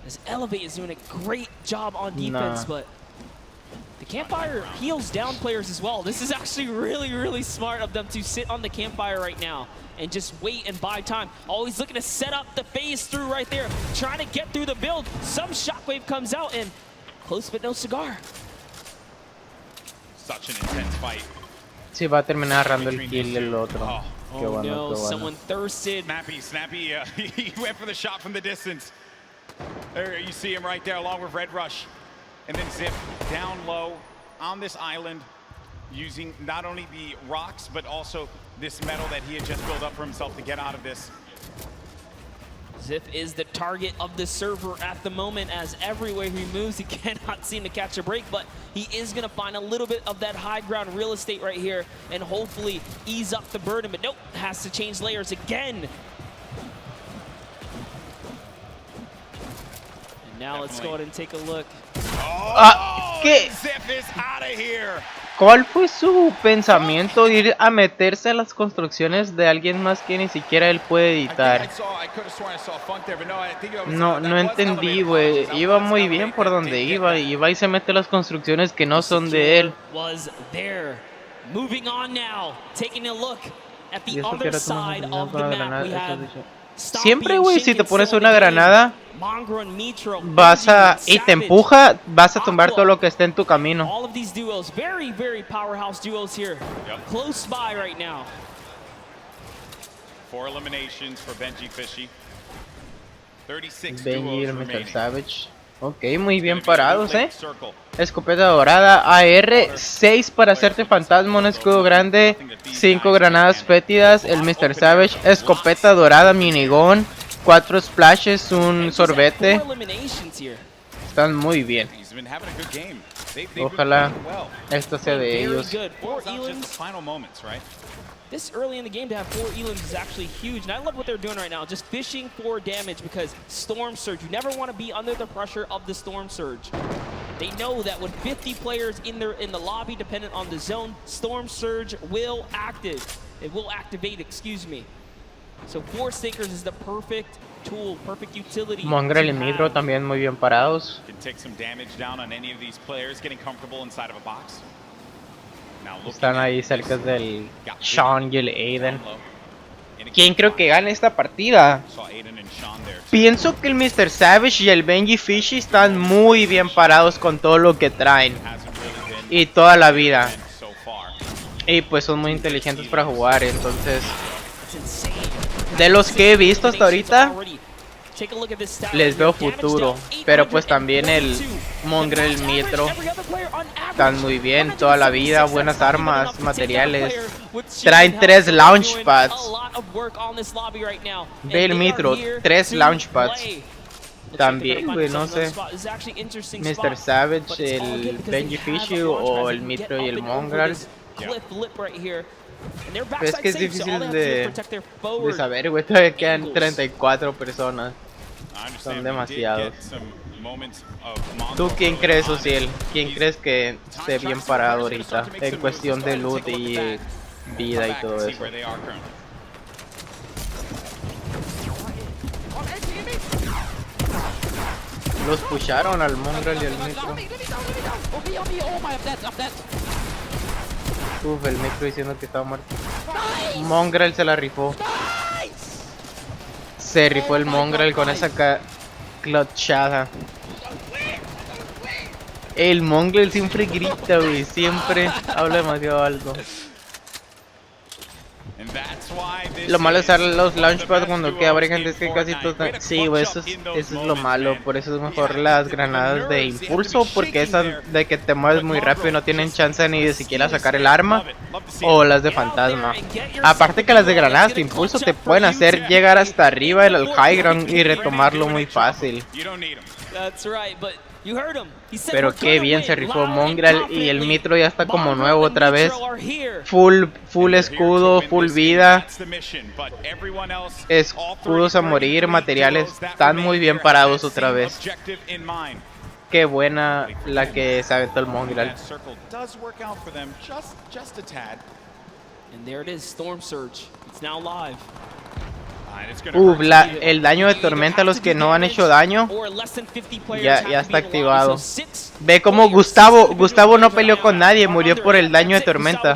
As Elevate is doing a great job on defense, but the campfire heals down players as well. This is actually really, really smart of them to sit on the campfire right now and just wait and buy time. Always looking to set up the phase through right there, trying to get through the build. Some shockwave comes out and close but no cigar. Such an intense fight. Sí, va a terminar agarrando el kill el otro. Oh, qué bueno, no, qué bueno. someone thirsted. Snappy, he went for the shot from the distance. There you see him right there along with Red Rush. And then Zip down low on this island using not only the rocks, but also this metal that he had just built up for himself to get out of this. Zip is the target of the server at the moment, as everywhere he moves, he cannot seem to catch a break, but he is going to find a little bit of that high ground real estate right here and hopefully ease up the burden, but nope, has to change layers again. And now let's go ahead and take a look. ¿Qué? Zip is out of here. ¿Cuál fue su pensamiento de ir a meterse a las construcciones de alguien más que ni siquiera él puede editar? No entendí, güey. Iba muy bien por donde iba y se mete a las construcciones que no son de él. Y eso que era una granada. Siempre, güey, si te pones una granada, y te empuja, vas a tumbar todo lo que esté en tu camino. All of these duos, very, very powerhouse duos here. Close by right now. 4 eliminations for Benji Fishy. Benji y el Mr. Savage. Ok, muy bien parados, Escopeta dorada, AR, 6 para hacerte fantasma, un escudo grande, 5 granadas fétidas, el Mr. Savage, escopeta dorada, minigun, 4 splashes, un sorbete. Están muy bien. Ojalá esto sea de ellos. This early in the game to have 4 elims is actually huge, and I love what they're doing right now, just fishing for damage because Storm Surge, you never want to be under the pressure of the Storm Surge. They know that with 50 players in the lobby dependent on the zone, Storm Surge will activate, excuse me. So Force Thinkers is the perfect tool, perfect utility. Mongrel y Midro también muy bien parados. Can take some damage down on any of these players getting comfortable inside of a box. Están ahí cerca del Sean y el Aiden. ¿Quién creo que gane esta partida? Pienso que el Mr. Savage y el Benji Fishy están muy bien parados con todo lo que traen. Y toda la vida. Y pues son muy inteligentes para jugar, entonces... De los que he visto hasta ahorita, les veo futuro. Pero pues también el Mongrel, el Mitro, están muy bien toda la vida, buenas armas, materiales. Traen 3 launchpads. Ve el Mitro, 3 launchpads. También, güey, no sé. Mr. Savage, el Benji Fishy o el Mitro y el Mongrel. Es que es difícil de saber, güey. Todavía quedan 34 personas. Son demasiados. ¿Tú quién crees, Ociel? ¿Quién crees que esté bien parado ahorita en cuestión de loot y vida y todo eso? Los pusharon al Mongrel y al Mitro. Uf, el Mitro diciendo que estaba muerto. Mongrel se la rifó. Se rifó el Mongrel con esa clutchada. El Mongrel siempre grita, güey. Siempre habla demasiado alto. Lo malo es usar los launchpads cuando queda gente, es que casi todos... Sí, güey, eso es lo malo. Por eso es mejor las granadas de impulso, porque esas de que te mueves muy rápido no tienen chance ni de siquiera sacar el arma. O las de fantasma. Aparte que las de granadas de impulso te pueden hacer llegar hasta arriba del high ground y retomarlo muy fácil. Pero qué bien se rifó Mongrel y el Mitro ya está como nuevo otra vez. Full escudo, full vida. Escudos a morir, materiales. Están muy bien parados otra vez. Qué buena la que se aventó el Mongrel. And there it is, Storm Surge. It's now live. El daño de tormenta a los que no han hecho daño ya está activado. Ve como Gustavo no peleó con nadie, murió por el daño de tormenta.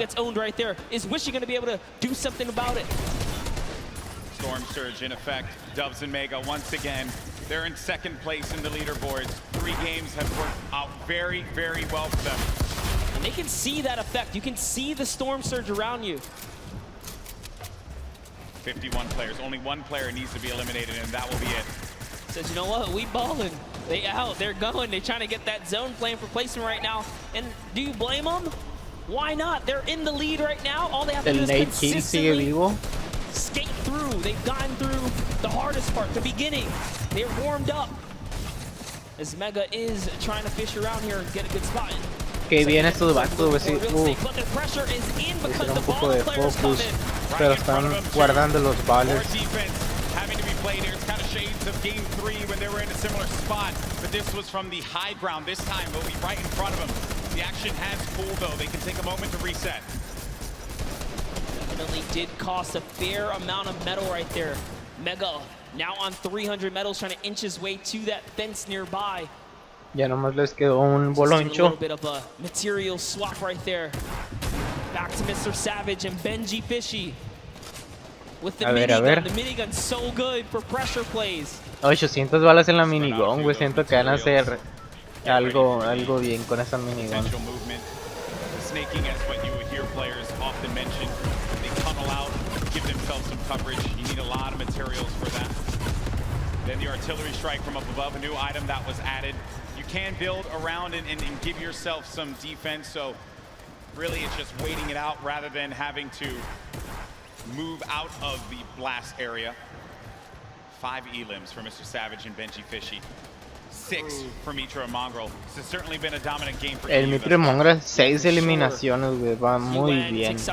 Storm Surge in effect. Dubs and Mega once again. They're in second place in the leaderboards. 3 games have worked out very, very well for them. And they can see that effect. You can see the Storm Surge around you. 51 players. Only 1 player needs to be eliminated, and that will be it. Says, you know what? We balling. They out. They're going. They're trying to get that zone playing for placement right now. And do you blame them? Why not? They're in the lead right now. All they have to do is consistently skate through. They've gotten through the hardest part, the beginning. They're warmed up. As Mega is trying to fish around here and get a good spot in. Que bien estos vatos, güey, sí. Hicieron un poco de focus, pero están guardando los ballers. Game 3 when they were in a similar spot, but this was from the high ground this time. They'll be right in front of them. The action has cooled though. They can take a moment to reset. Definitely did cost a fair amount of metal right there. Mega now on 300 metals, trying to inch his way to that fence nearby. Ya nomás les quedó un boloncho. A little bit of a material swap right there. Back to Mr. Savage and Benji Fishy. With the minigun, the minigun so good for pressure plays. 800 balas en la minigun, güey. Siento que van a hacer algo bien con esa minigun. Snaking as what you would hear players often mention. They tunnel out, give themselves some coverage. You need a lot of materials for that. Then the artillery strike from up above, a new item that was added. You can build around and give yourself some defense, so really it's just waiting it out rather than having to move out of the blast area. 5 elims for Mr. Savage and Benji Fishy. 6 for Mitro and Mongrel. This has certainly been a dominant game for El Mitro y Mongrel, 6 eliminaciones, güey, va muy bien. 3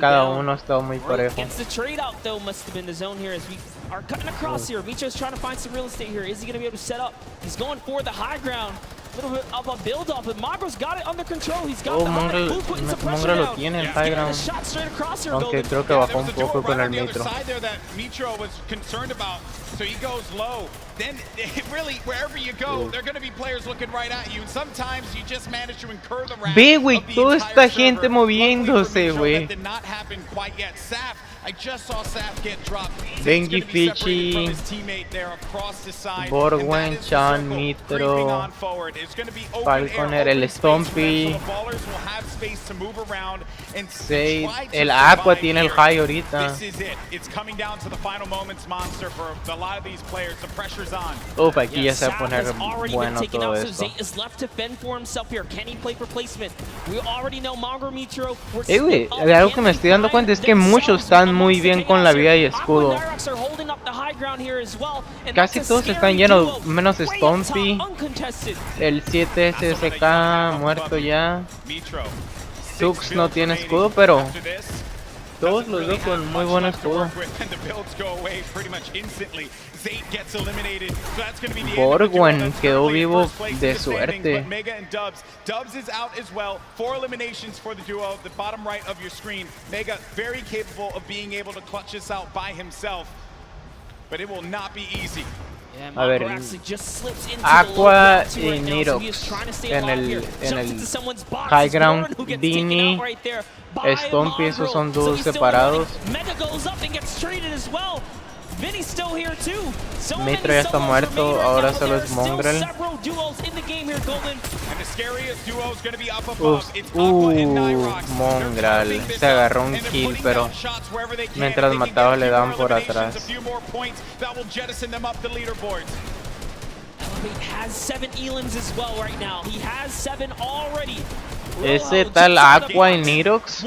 cada uno, ha estado muy parejo. Gets the trade out though, must have been the zone here as we are cutting across here. Mitro's trying to find some real estate here. Is he going to be able to set up? He's going for the high ground. A little bit of a build up, but Mongrel's got it under control. He's got the Mongrel lo tiene el high ground. Aunque creo que bajó un poco con el Mitro. Mitro was concerned about, so he goes low. Then really wherever you go, there are going to be players looking right at you. And sometimes you just manage to incur the wrath. Ve, güey, toda esta gente moviéndose, güey. Did not happen quite yet. Saf, I just saw Saf get dropped. Benji Fishy, Borwen, Chan, Mitro, Falconer, el Stompy, Zayd, el Aqua tiene el high ahorita. Uf, aquí ya se va a poner bueno todo esto. Güey, de algo que me estoy dando cuenta es que muchos están muy bien con la vida y escudo. Casi todos están llenos, menos Stompy. El 7 SSK muerto ya. Sux no tiene escudo, pero todos los veo con muy buen escudo. Borwen quedó vivo de suerte. Dubs is out as well. 4 eliminations for the duo. The bottom right of your screen. Mega very capable of being able to clutch this out by himself, but it will not be easy. A ver, Aqua y Nirox en el high ground. Dini, Stompy, esos son dúos separados. Mitro ya está muerto, ahora solo es Mongrel. Mongrel se agarró un kill, pero mientras mataba le daban por atrás. Ese tal Aqua y Nirox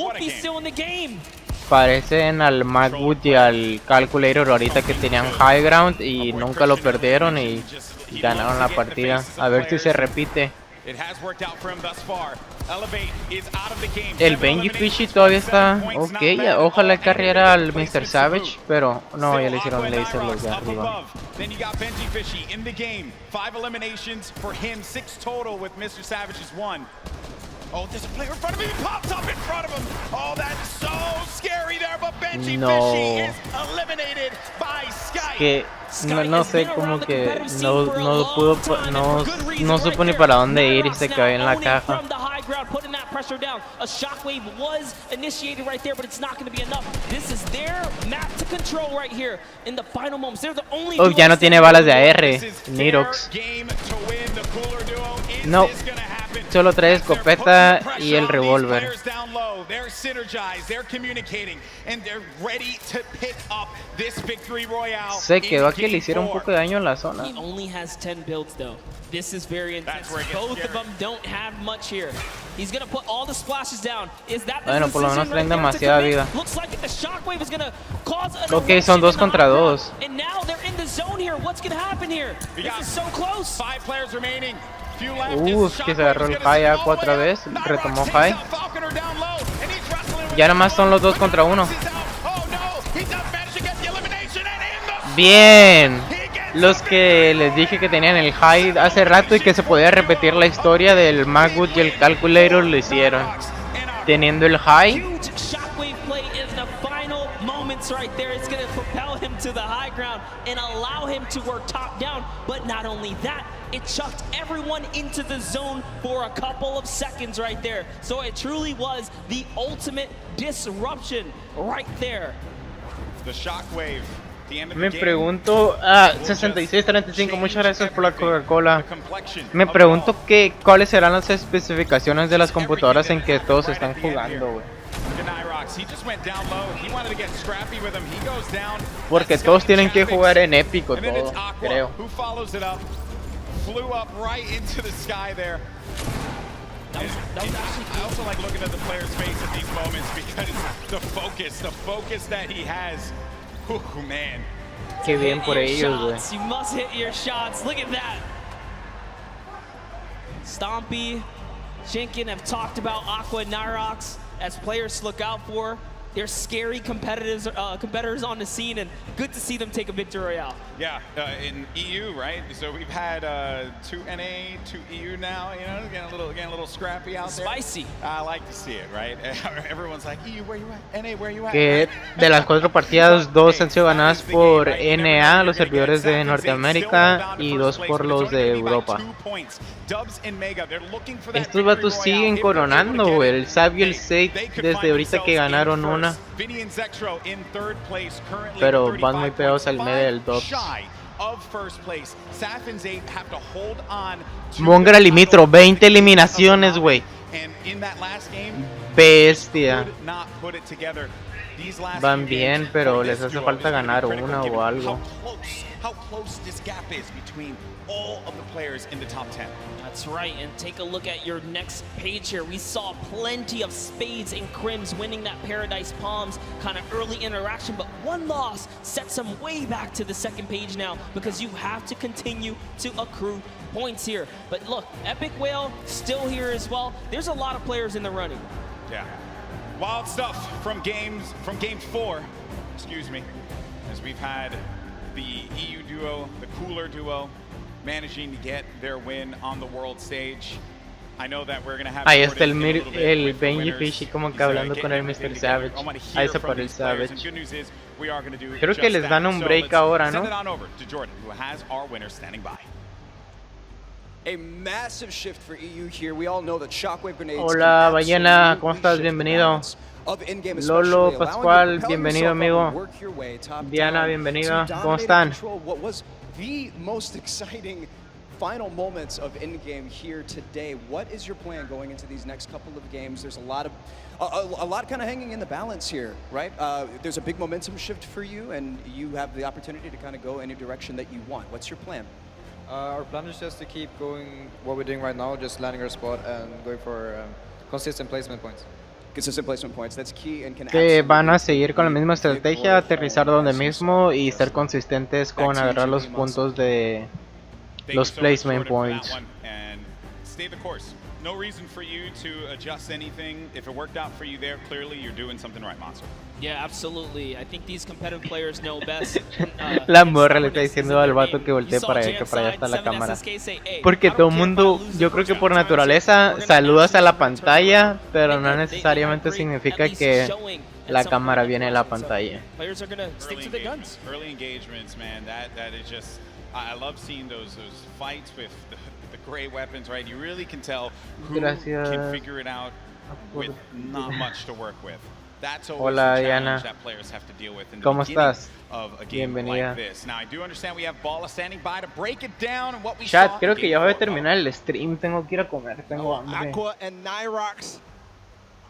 parecen al Macwood y al Calculator ahorita que tenían high ground y nunca lo perdieron y ganaron la partida. A ver si se repite. El Benji Fishy todavía está ok, ojalá carriera al Mr. Savage, pero no, ya le hicieron laser los de arriba. Oh, there's a player in front of him. He pops up in front of him. Oh, that's so scary there. But Benji Fishy is eliminated by Sky. Que no sé, como que no supo ni para dónde ir y se quedó en la caja. A shockwave was initiated right there, but it's not going to be enough. This is their map to control right here in the final moments. They're the only. Oh, ya no tiene balas de AR, Nirox. No, solo trae escopeta y el revólver. Se quedó aquí, le hicieron un poco de daño en la zona. He only has 10 builds though. This is very intense. Both of them don't have much here. He's gonna put all the splashes down. Is that the bueno, por lo menos traen demasiada vida. Looks like the shockwave is gonna cause an ok, son 2 contra 2. And now they're in the zone here. What's gonna happen here? This is so close. 5 players remaining. Que se agarró el high Aqua otra vez, retomó high. Ya nada más son los 2 contra 1. Bien. Los que les dije que tenían el high hace rato y que se podía repetir la historia del Macwood y el Calculator lo hicieron. Teniendo el high. Right there, it's going to propel him to the high ground and allow him to work top down. But not only that, it chucked everyone into the zone for a couple of seconds right there. So it truly was the ultimate disruption right there. The shockwave. Me pregunto, 6635, muchas gracias por la Coca-Cola. Me pregunto cuáles serán las especificaciones de las computadoras en que todos están jugando, güey. Nyrox. He just went down low. He wanted to get scrappy with him. He goes down. Porque todos tienen que jugar en épico And then it's todo, Aqua, creo. who follows it up. Flew up right into the sky there. That was actually I also like looking at the player's face at these moments because the focus that he has. Oh man. Qué bien por ellos, güey. You must hit your shots. Look at that. Stompy, Shinken have talked about Aqua and Nyrox as players to look out for. They're scary competitors on the scene, and good to see them take a victory royale. Yeah, in EU, right? So we've had 2 NA, 2 EU now. You know, getting a little scrappy out there. Spicy. I like to see it, right? Everyone's like, EU, where you at? NA, where you at? Que de las 4 partidas, 2 han sido ganadas por NA, los servidores de Norteamérica, y 2 por los de Europa. Estos vatos siguen coronando, güey. El Xavi y el Sake desde ahorita que ganaron una. Pero van muy pegados al medio del top. Mongra Limitro, 20 eliminaciones, güey. Bestia. Van bien, pero les hace falta ganar una o algo. How close this gap is between all of the players in the top 10. That's right, and take a look at your next page here. We saw plenty of Spades and Crims winning that Paradise Palms kind of early interaction, but one loss sets them way back to the second page now because you have to continue to accrue points here. But look, Epic Whale still here as well. There's a lot of players in the running. Yeah, wild stuff from game 4, excuse me, as we've had the EU duo, the cooler duo, managing to get their win on the world stage. I know that we're going to have Ahí está el Benji Fishy como que hablando con el Mr. Savage. Ahí se paró el Savage. Creo que les dan un break ahora, ¿no? A massive shift for EU here. We all know that shockwave grenades. Hola, Ballena, ¿cómo estás? Bienvenido. Lolo, Pascual, bienvenido, amigo. Diana, bienvenida. ¿Cómo están? What was the most exciting final moments of in-game here today? What is your plan going into these next couple of games? There's a lot kind of hanging in the balance here, right? There's a big momentum shift for you, and you have the opportunity to kind of go any direction that you want. What's your plan? Our plan is just to keep going what we're doing right now, just landing our spot and going for consistent placement points. Consistent placement points, that's key and can Que van a seguir con la misma estrategia, aterrizar donde mismo y ser consistentes con agarrar los puntos de los placement points. Stay the course. No reason for you to adjust anything. If it worked out for you there, clearly you're doing something right, Monster. Yeah, absolutely. I think these competitive players know best. La morra le está diciendo al vato que voltee para allá, que para allá está la cámara. Porque todo el mundo, yo creo que por naturaleza, saludas a la pantalla, pero no necesariamente significa que la cámara viene de la pantalla. Players are gonna stick to the guns. Early engagements, man. That is just. I love seeing those fights with the gray weapons, right? You really can tell who can figure it out with not much to work with. That's always the challenge that players have to deal with in the beginning of a game like this. Now, I do understand we have Bala standing by to break it down and what we saw. Chat, creo que ya voy a terminar el stream. Tengo que ir a comer, tengo hambre.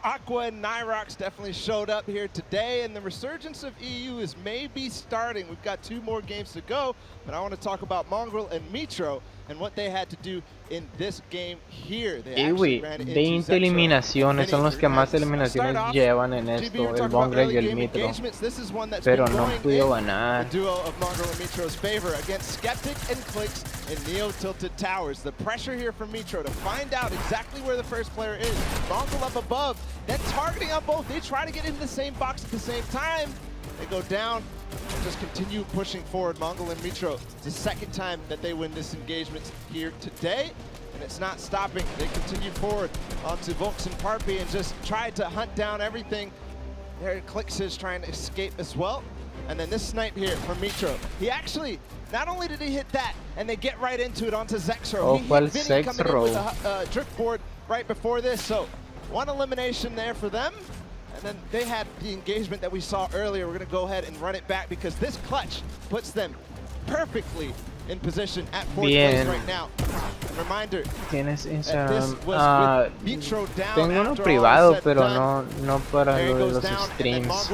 Aqua and Nyrox definitely showed up here today, and the resurgence of EU is maybe starting. We've got 2 more games to go, but I want to talk about Mongrel and Mitro and what they had to do in this game here. They güey, 20 eliminaciones son los que más eliminaciones llevan en esto, el Mongrel y el Mitro. Pero no pudo ganar. The duo of Mongrel and Mitro's favor against Skeptic and Clicks in Neo Tilted Towers. The pressure here from Mitro to find out exactly where the first player is. Mongrel up above, then targeting on both. They try to get into the same box at the same time. They go down and just continue pushing forward. Mongrel and Mitro, it's the second time that they win this engagement here today, and it's not stopping. They continue forward onto Vox and Parpy and just try to hunt down everything. There Clicks is trying to escape as well. And then this snipe here from Mitro. He actually, not only did he hit that, and they get right into it onto Zexro. He hit Vinny coming in with a driftboard right before this, so one elimination there for them. And then they had the engagement that we saw earlier. We're going to go ahead and run it back because this clutch puts them perfectly in position at 4th place right now. reminder. Tienes Instagram. Tengo uno privado, pero no para los streams.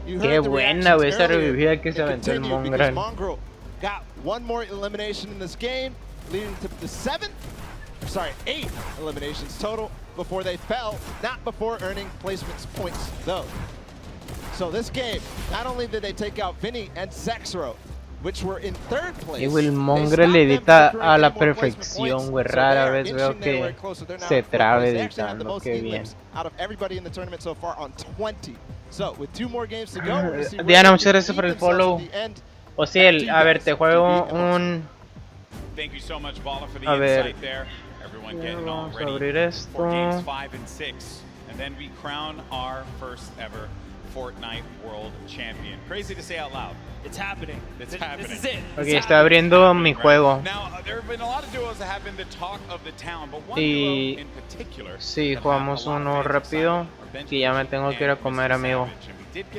Qué buena, güey, esa revivida que se aventó el Mongrel. Got one more elimination in this game, leading to the 8 eliminations total before they fell, not before earning placements points though. So this game, not only did they take out Vinny and Sexro, which were in 3rd place. Y el Mongrel edita a la perfección, güey, rara vez veo que se trabe editando, qué bien. Out of everybody in the tournament so far on 20. So with 2 more games to go, Diana, muchas gracias por el follow. Ociel, a ver, te juego un... A ver, vamos a abrir esto. And then we crown our first ever Fortnite World Champion. Crazy to say out loud. It's happening. It's happening. This is it. Ok, estoy abriendo mi juego. Now, there have been a lot of duos that have been the talk of the town, but one duo in particular. Sí, jugamos uno rápido, que ya me tengo que ir a comer, amigo.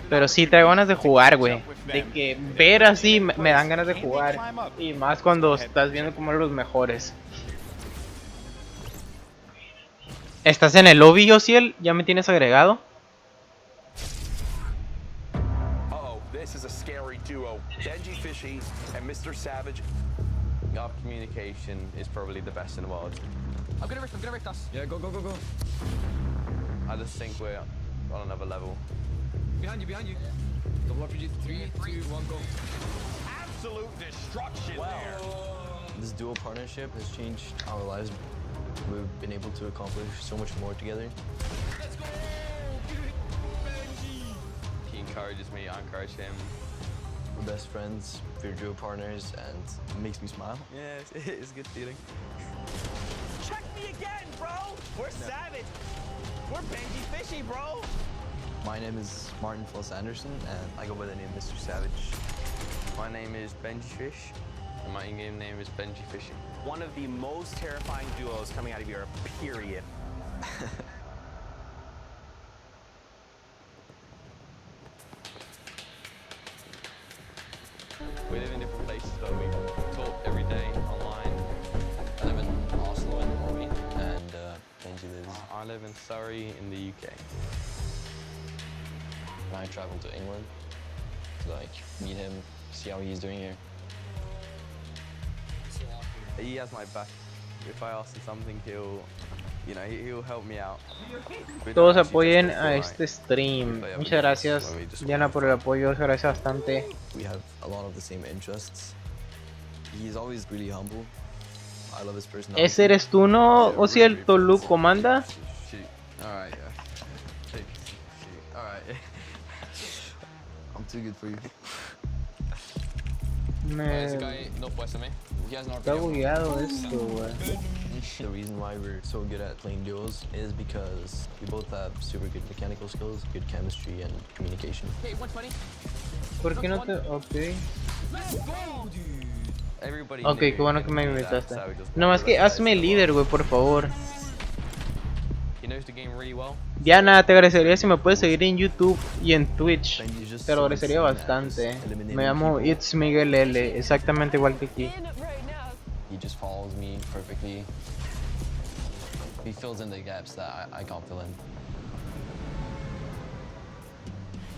Pero sí traigo ganas de jugar, güey. De que ver así me dan ganas de jugar. Y más cuando estás viendo como los mejores. ¿Estás en el lobby, Ociel? ¿Ya me tienes agregado? This is a scary duo. Benji Fishy and Mr. Savage. Our communication is probably the best in the world. I'm gonna rift us. Yeah, go. I just think we're on another level. Behind you. Double RPG, 3, 2, 1, go. Absolute destruction there. This dual partnership has changed our lives. We've been able to accomplish so much more together. Let's go! Benji! He encourages me, I encourage him. We're best friends, we're duo partners, and it makes me smile. Yeah, it's a good feeling. Check me again, bro! We're savage! We're Benji Fishy, bro! My name is Martin Floss Anderson, and I go by the name Mr. Savage. My name is Benji Fish, and my in-game name is Benji Fishy. One of the most terrifying duos coming out of Europe, period. We live in different places though, we talk every day online. I live in Oslo in Norway, and Benji lives... I live in Surrey in the UK. And I travel to England to meet him, see how he's doing here. He has my back. If I ask him something, he'll help me out. Todos apoyen a este stream. Muchas gracias, Diana, por el apoyo. Se agradece bastante. We have a lot of the same interests. He's always really humble. I love his personality. ¿Ese eres tú, no? ¿O si el Tolu comanda? Alright, yeah. Shoot. Alright. I'm too good for you. Está bugueado esto, güey. The reason why we're so good at playing duos is because we both have super good mechanical skills, good chemistry, and communication. Okay, 120. ¿Por qué no te...? Ok. Everybody Ok, qué bueno que me invitaste. Nomás que hazme líder, güey, por favor. He knows the game really well. Diana, te agradecería si me puedes seguir en YouTube y en Twitch. Te lo agradecería bastante. Me llamo Itsmiguell, exactamente igual que aquí. He just follows me perfectly. He fills in the gaps that I can't fill in.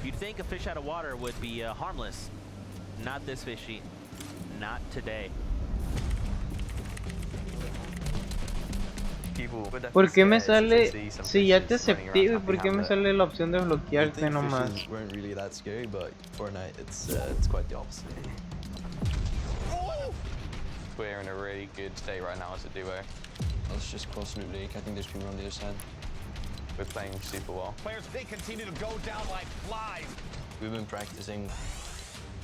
You'd think a fish out of water would be harmless. Not this fishy. Not today. ¿Por qué me sale? Si ya te acepté, ¿y por qué me sale la opción de bloquearte nomás? Weren't really that scary, but Fortnite, it's quite the opposite. We're in a really good state right now as a duo. Let's just cross Loot Lake. I think there's people on the other side. We're playing super well. Players, they continue to go down like flies. We've been practicing.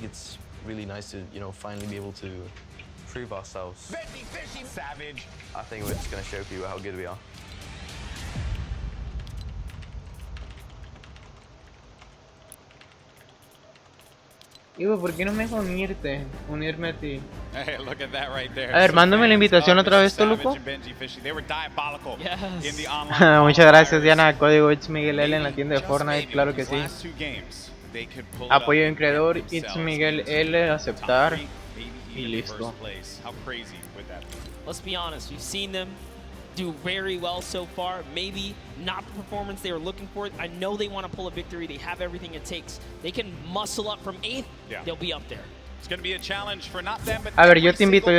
It's really nice to, finally be able to prove ourselves. Fishy, fishy, savage. I think we're just going to show people how good we are. Ivo, ¿por qué no me deja unirme a ti? Hey, look at that right there. A ver, mándame la invitación otra vez, Toluco. Muchas gracias, Diana. Código Itsmiguell en la tienda de Fortnite, claro que sí. Apoyo en creador, Itsmiguell, aceptar. even in first place. How crazy would that be? Let's be honest, we've seen them do very well so far. Maybe not the performance they were looking for. I know they want to pull a victory. They have everything it takes. They can muscle up from 8th. Yeah. They'll be up there. It's going to be a challenge for not them, but a ver, yo te invito.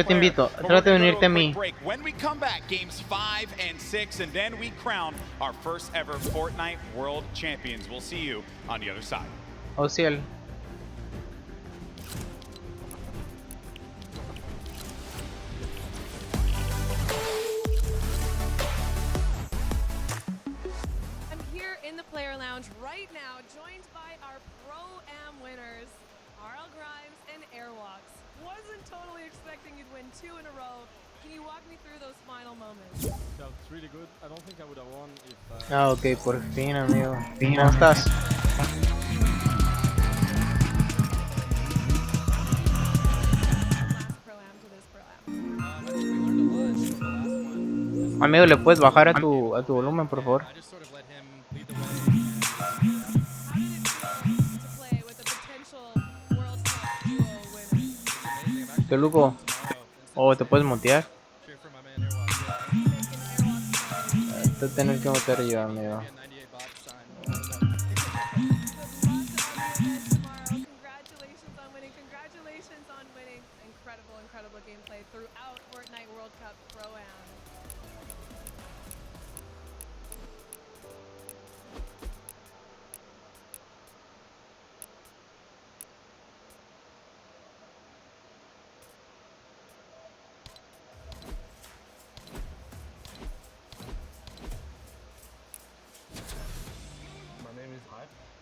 Trata de unirte a mí. When we come back, games 5 and 6, and then we crown our first ever Fortnite World Champions. We'll see you on the other side. Oh, cielo. I'm here in the player lounge right now, joined by our Pro-Am winners, RL Grimes and Airwalks. Wasn't totally expecting you'd win 2 in a row. Can you walk me through those final moments? Felt really good. I don't think I would have won if... Ah, ok, por fin, amigo. ¿Cómo estás? Amigo, ¿le puedes bajar a tu volumen, por favor? ¿Qué luco? ¿O te puedes mutear? Te tener que mutear yo, amigo. Congratulations on winning. Congratulations on winning. Incredible gameplay throughout Fortnite World Cup Pro-Am.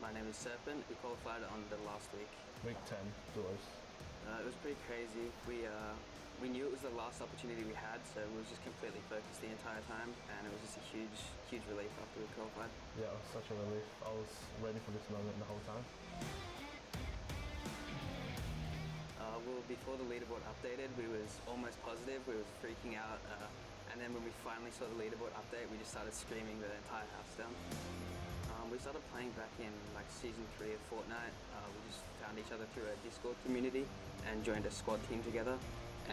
My name is Serpent. We qualified on the last week. Week 10, DUOS. It was pretty crazy. We knew it was the last opportunity we had, so we were just completely focused the entire time, and it was just a huge relief after we qualified. Yeah, it was such a relief. I was ready for this moment the whole time. Well, before the leaderboard updated, we was almost positive. We was freaking out, and then when we finally saw the leaderboard update, we just started screaming the entire house down. We started playing back in like season 3 of Fortnite. We just found each other through a Discord community and joined a squad team together,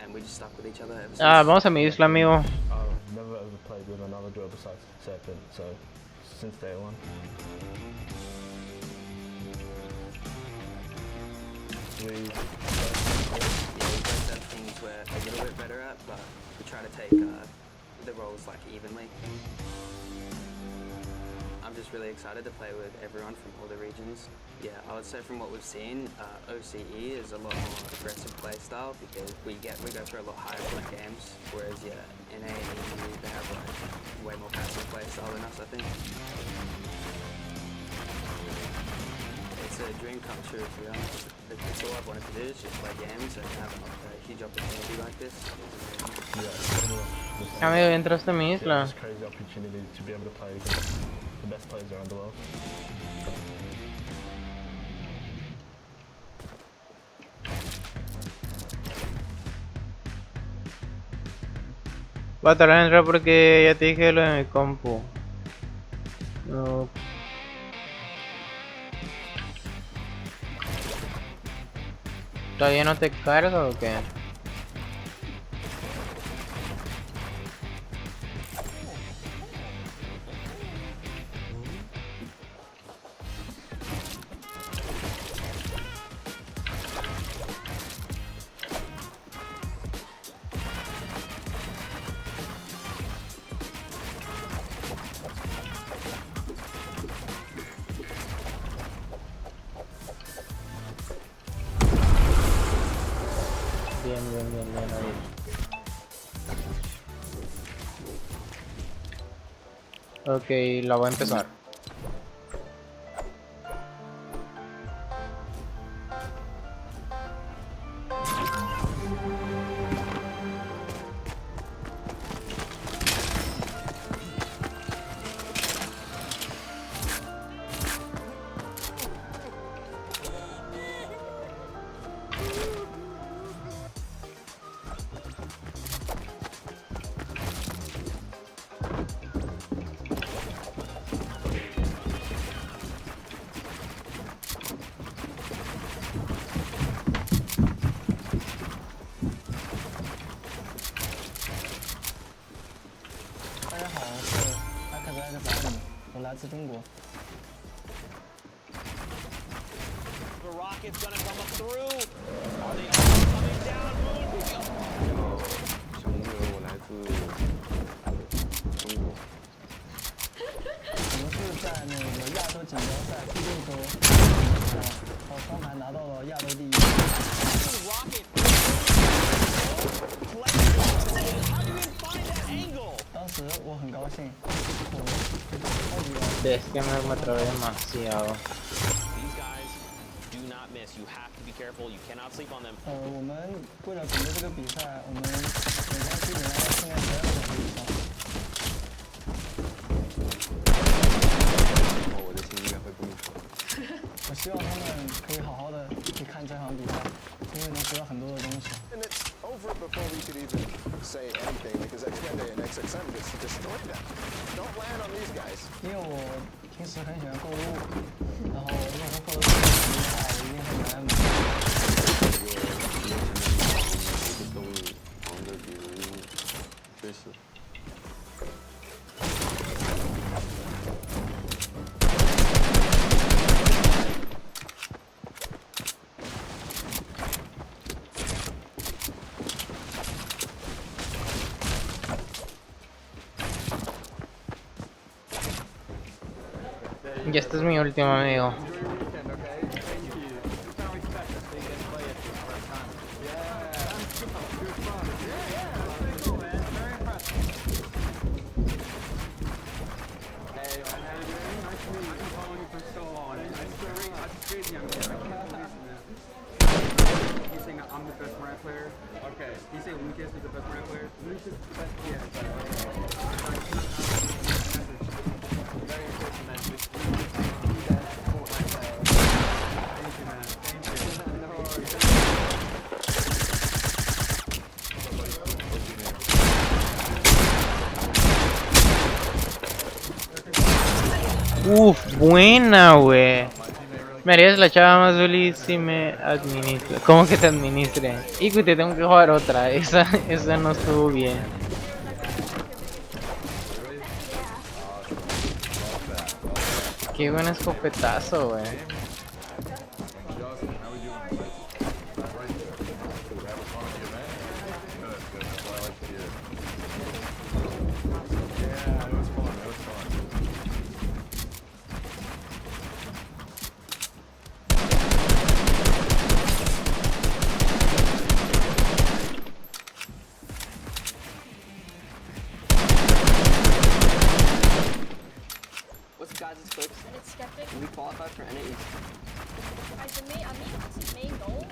and we just stuck with each other ever since. Ah, vamos a mi isla, amigo. I've never ever played with another duo besides Serpent, so since day one. We both have things we're a little bit better at, but we try to take the roles like evenly. I'm just really excited to play with everyone from all the regions. Yeah, I would say from what we've seen, OCE is a lot more aggressive play style because we go through a lot higher point games, whereas yeah, NA and EU, they have like way more passive play style than us, I think. It's a dream come true, to be honest. It's all I've wanted to do is just play games and have a huge opportunity like this. Amigo, entraste a mi isla. It's a crazy opportunity to be able to play against the best players around the world. Va a tardar en entrar porque ya te dije lo de mi compu. No. ¿Todavía no te carga o qué? Bien ahí. Ok, la voy a empezar. X里，我来自中国。 The rocket's gonna come up through. Are they all coming down? Moon. 熊哥，我来自中国。我们是在那个亚洲锦标赛第6周，靠双排拿到了亚洲第1。当时我很高兴，Es que me trabé demasiado. You have to be careful. You cannot sleep on them. 我们为了准备这个比赛，我们每天基本上要训练12个小时以上。我的心应该会不错。我希望他们可以好好的去看这场比赛，因为能学到很多的东西。 And it's over before we could even say anything because Itsmiguell and XXL just destroyed them. Don't land on these guys. 因为我平时很喜欢购物，然后如果说购物很厉害，我一定会买。都防着，比如确实。 Y este es mi último amigo. I'm the best Mario player. Okay. You say Lucas is the best Mario player? Lucas is the best, yeah. Very important message. Thank you, man. Thank you. No worries. Uf, buena, güey. Me harías la chava más feliz si me administra. ¿Cómo que te administre? Y te tengo que jugar otra. Esa no estuvo bien. Qué buen escopetazo, güey. We qualified for NA East. His main goal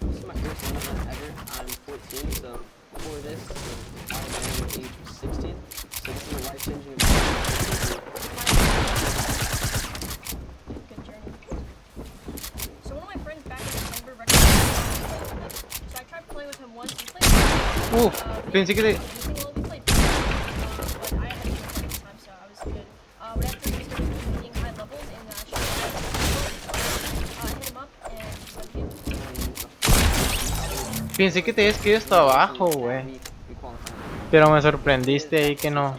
This is my first tournament ever. I'm 14, so before this, I was age 16. So this is a life-changing event. good journey. So one of my friends back in Denver recommended, so I tried playing with him once. He played Pensé que te... but I had to play this time, so I was good. But after we started hitting high levels in hit him up and Pensé que te habías quedado hasta abajo, güey. Pero me sorprendiste ahí que no.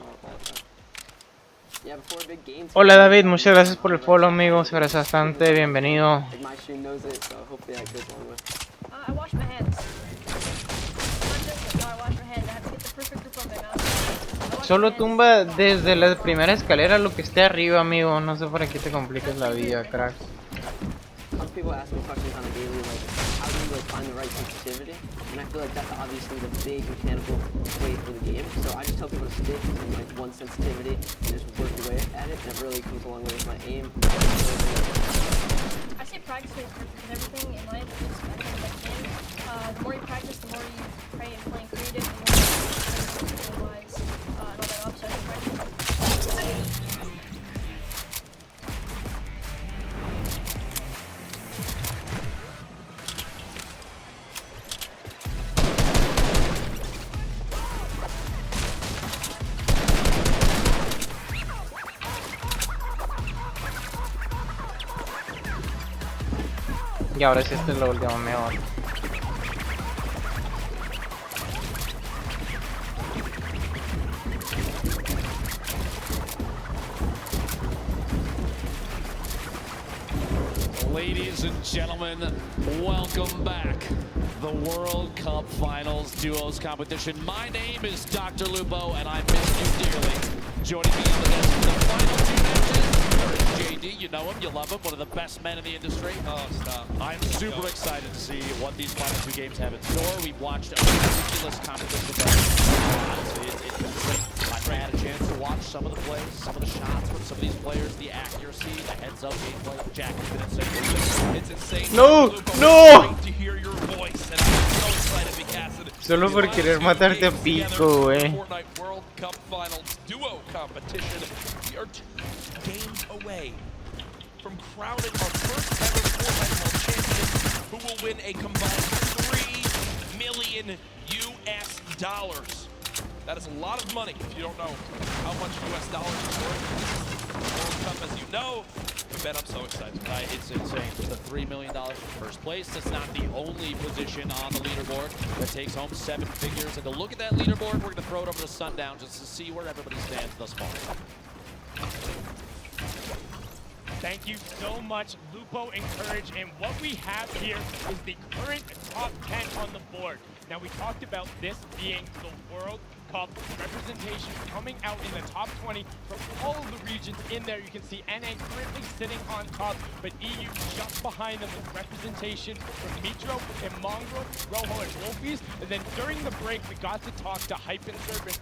Hola David, muchas gracias por el follow, amigo. Se agradece bastante, bienvenido. I wash my hands. I wash my hands. I have to get the perfect grip on my mouth. Solo tumba desde la primera escalera lo que esté arriba, amigo. No sé para qué te compliques la vida, crack. Some people ask me questions on a daily, like, how do you find the right sensitivity? And I feel like that's obviously the big mechanical way for the game. So I just tell people to stick in one sensitivity and just work your way at it, and it really comes a long way with my aim. I say practice makes everything in life. The more you practice, the more you pray and playing creative, the more you play wise, and all that up. So I think practice. Y ahora sí este es lo último mejor. Ladies and gentlemen, welcome back. The World Cup Finals Duos competition. My name is Dr. Lupo, and I miss you dearly. Joining me in the final two matches, JD, you know him, you love him, one of the best men in the industry. Oh, stop. I'm super excited to see what these final two games have in store. We've watched a ridiculous competition. Honestly, it's been great. I've had a chance to watch some of the plays, some of the shots from some of these players, the accuracy, the heads-up gameplay. Jack has been insane. It's insane. No, no. To hear your voice, and I'm so excited because Solo por querer matarte a pico, Fortnite World Cup Finals Duo competition. We are 2 games away from crowning our first ever Fortnite World Champion, who will win a combined $3 million US. That is a lot of money if you don't know how much US dollars is worth. World Cup, as you know. Ben, I'm so excited. It's insane. Just the $3 million for first place. That's not the only position on the leaderboard that takes home 7 figures. And to look at that leaderboard, we're going to throw it over to Sundown just to see where everybody stands thus far. Thank you so much, Lupo and Courage. And what we have here is the current top 10 on the board. Now, we talked about this being the World Cup representation coming out in the top 20 from all of the regions in there. You can see NA currently sitting on top, but EU just behind them with representation from Mitro and Mongrel, Rojo and Wolfies. And then during the break, we got to talk to Hype and Serpent.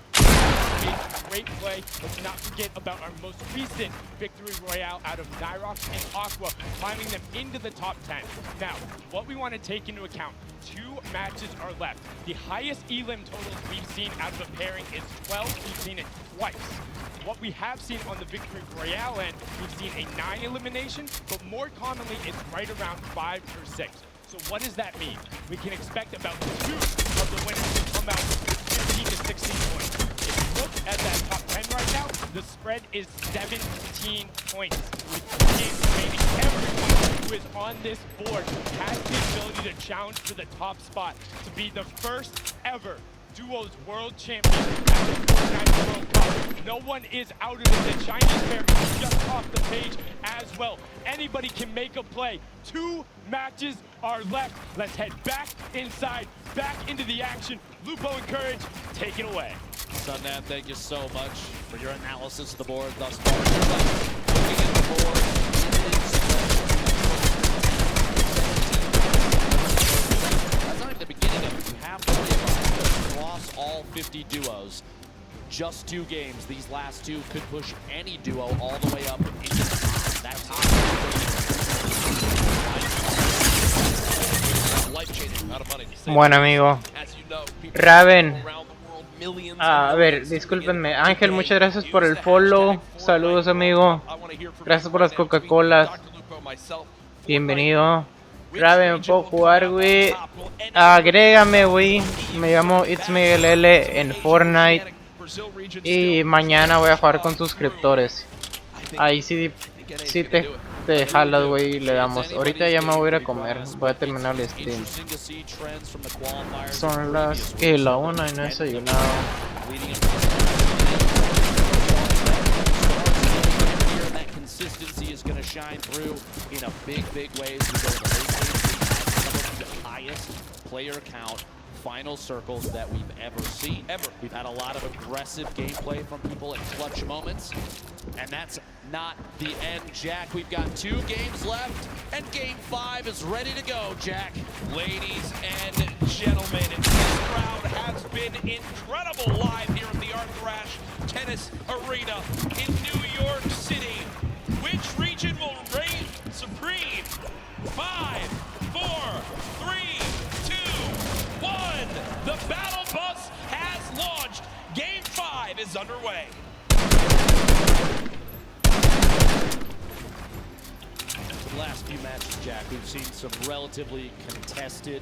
Made a great play. Let's not forget about our most recent victory royale out of Nyrox and Aqua, climbing them into the top 10. Now, what we want to take into account, 2 matches are left. The highest elim totals we've seen out of a pairing is 12. We've seen it twice. What we have seen on the victory royale end, we've seen a 9 elimination, but more commonly it's right around 5 or 6. So what does that mean? We can expect about 2 of the winners to come out with 15 to 16 points. If you look at that top 10 right now, the spread is 17 points. With 2 games remaining, everyone who is on this board has the ability to challenge for the top spot to be the first ever Duos World Champion at the Fortnite World Cup. No one is out of it. The Chinese pair is just off the page as well. Anybody can make a play. 2 matches are left. Let's head back inside, back into the action. Lupo and Courage, take it away. Sundown, thank you so much for your analysis of the board thus far. Looking at the board, that's not even the beginning of it. You have to realize across all 50 duos, just 2 games. These last 2 could push any duo all the way up into the top. That top life-changing amount of money. Bueno, amigo. Raven. A ver, discúlpenme. Ángel, muchas gracias por el follow. Saludos, amigo. Gracias por las Coca-Colas. Bienvenido. Raven, ¿puedo jugar, güey? Agrégame, güey. Me llamo Itsmiguell en Fortnite. Y mañana voy a jugar con suscriptores. Ahí sí te jalas, güey, y le damos. Ahorita ya me voy a ir a comer. Voy a terminar el stream. Son las que la 1 y no he desayunado. Consistency is going to shine through in a big way as we go to the late game. Some of the highest player count final circles that we've ever seen. We've had a lot of aggressive gameplay from people at clutch moments, and that's not the end, Jack. We've got 2 games left, and Game 5 is ready to go, Jack. Ladies and gentlemen, this crowd has been incredible live here at the Art Thrash Tennis Arena in New York City. Which region will reign supreme? 5, 4, 3, 2, 1. The battle bus has launched. Game 5 is underway. The last few matches, Jack, we've seen some relatively contested.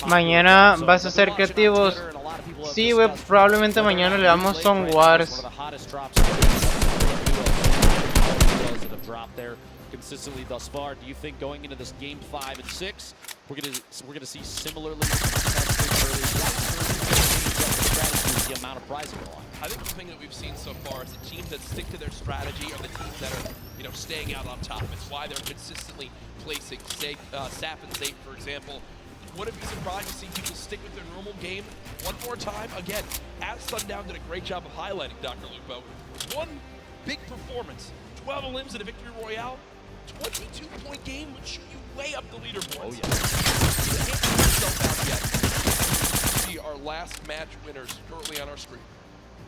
Mañana vas a ser creativos. Sí, güey, probablemente mañana le damos Song Wars. consistently thus far. Do you think going into this game 5 and 6, we're gonna see similarly the amount of prizing on? I think the thing that we've seen so far is the teams that stick to their strategy are the teams that are, you know, staying out on top. It's why they're consistently placing Sap and Safe, for example. Wouldn't be surprised to see people stick with their normal game one more time. Again, as Sundown did a great job of highlighting, Dr. Lupo. One big performance, 12 elims in a victory royale, 22-point game would shoot you way up the leaderboard. Oh, yeah. You can't put yourself out yet. See our last match winners currently on our screen.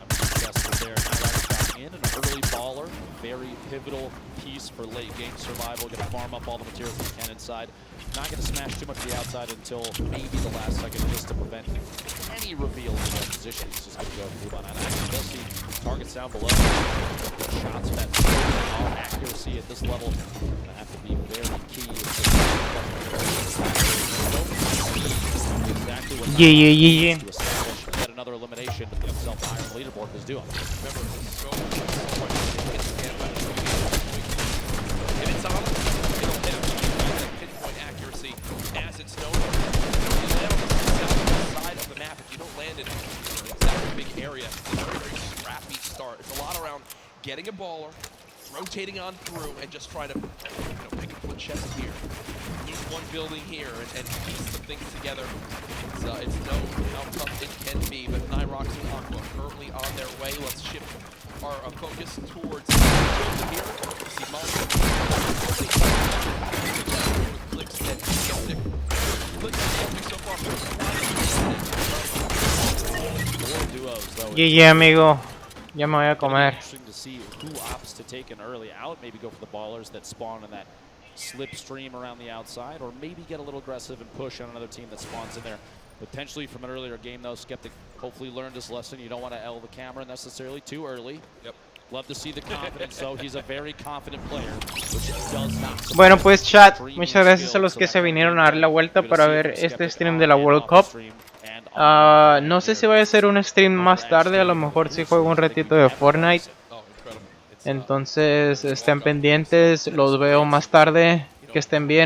I'm successful there. Now in an early baller, very pivotal piece for late game survival. Going to farm up all the materials we can inside. Not going to smash too much of the outside until maybe the last second, just to prevent any reveal of their position. He's just going to go move on. And actually does see targets down below. Shots that all accuracy at this level going to have to be very key. Exactly what Yeah. to establish yet another elimination to get himself higher on the leaderboard is doing. Remember, there's so much and it's on him, it'll hit him. Pinpoint accuracy, as it's known. If you land on the south side of the map, if you don't land in the exact big area, it's a very, very scrappy start. It's a lot around getting a baller, rotating on through, and just trying to, you know, pick up one chest here, lose one building here, and piece some things together. It's known how tough it can be, but Nyrox and Aqua currently on their way. Let's shift our focus towards the here. We see Monster. Clicks and Skeptic. Clicks and Skeptic so far. Four duos, though. Yeah, amigo. Ya me voy a comer. Interesting to see who opts to take an early out. Maybe go for the ballers that spawn in that slipstream around the outside, or maybe get a little aggressive and push on another team that spawns in there. Potentially from an earlier game, though, Skeptic hopefully learned his lesson. You don't want to L the camera necessarily too early. Yep. Love to see the confidence, though. He's a very confident player, which does not. Bueno, pues chat, muchas gracias a los que se vinieron a dar la vuelta para ver este stream de la World Cup. No sé si voy a hacer un stream más tarde, a lo mejor si juego un ratito de Fortnite. Entonces estén pendientes, los veo más tarde, que estén bien.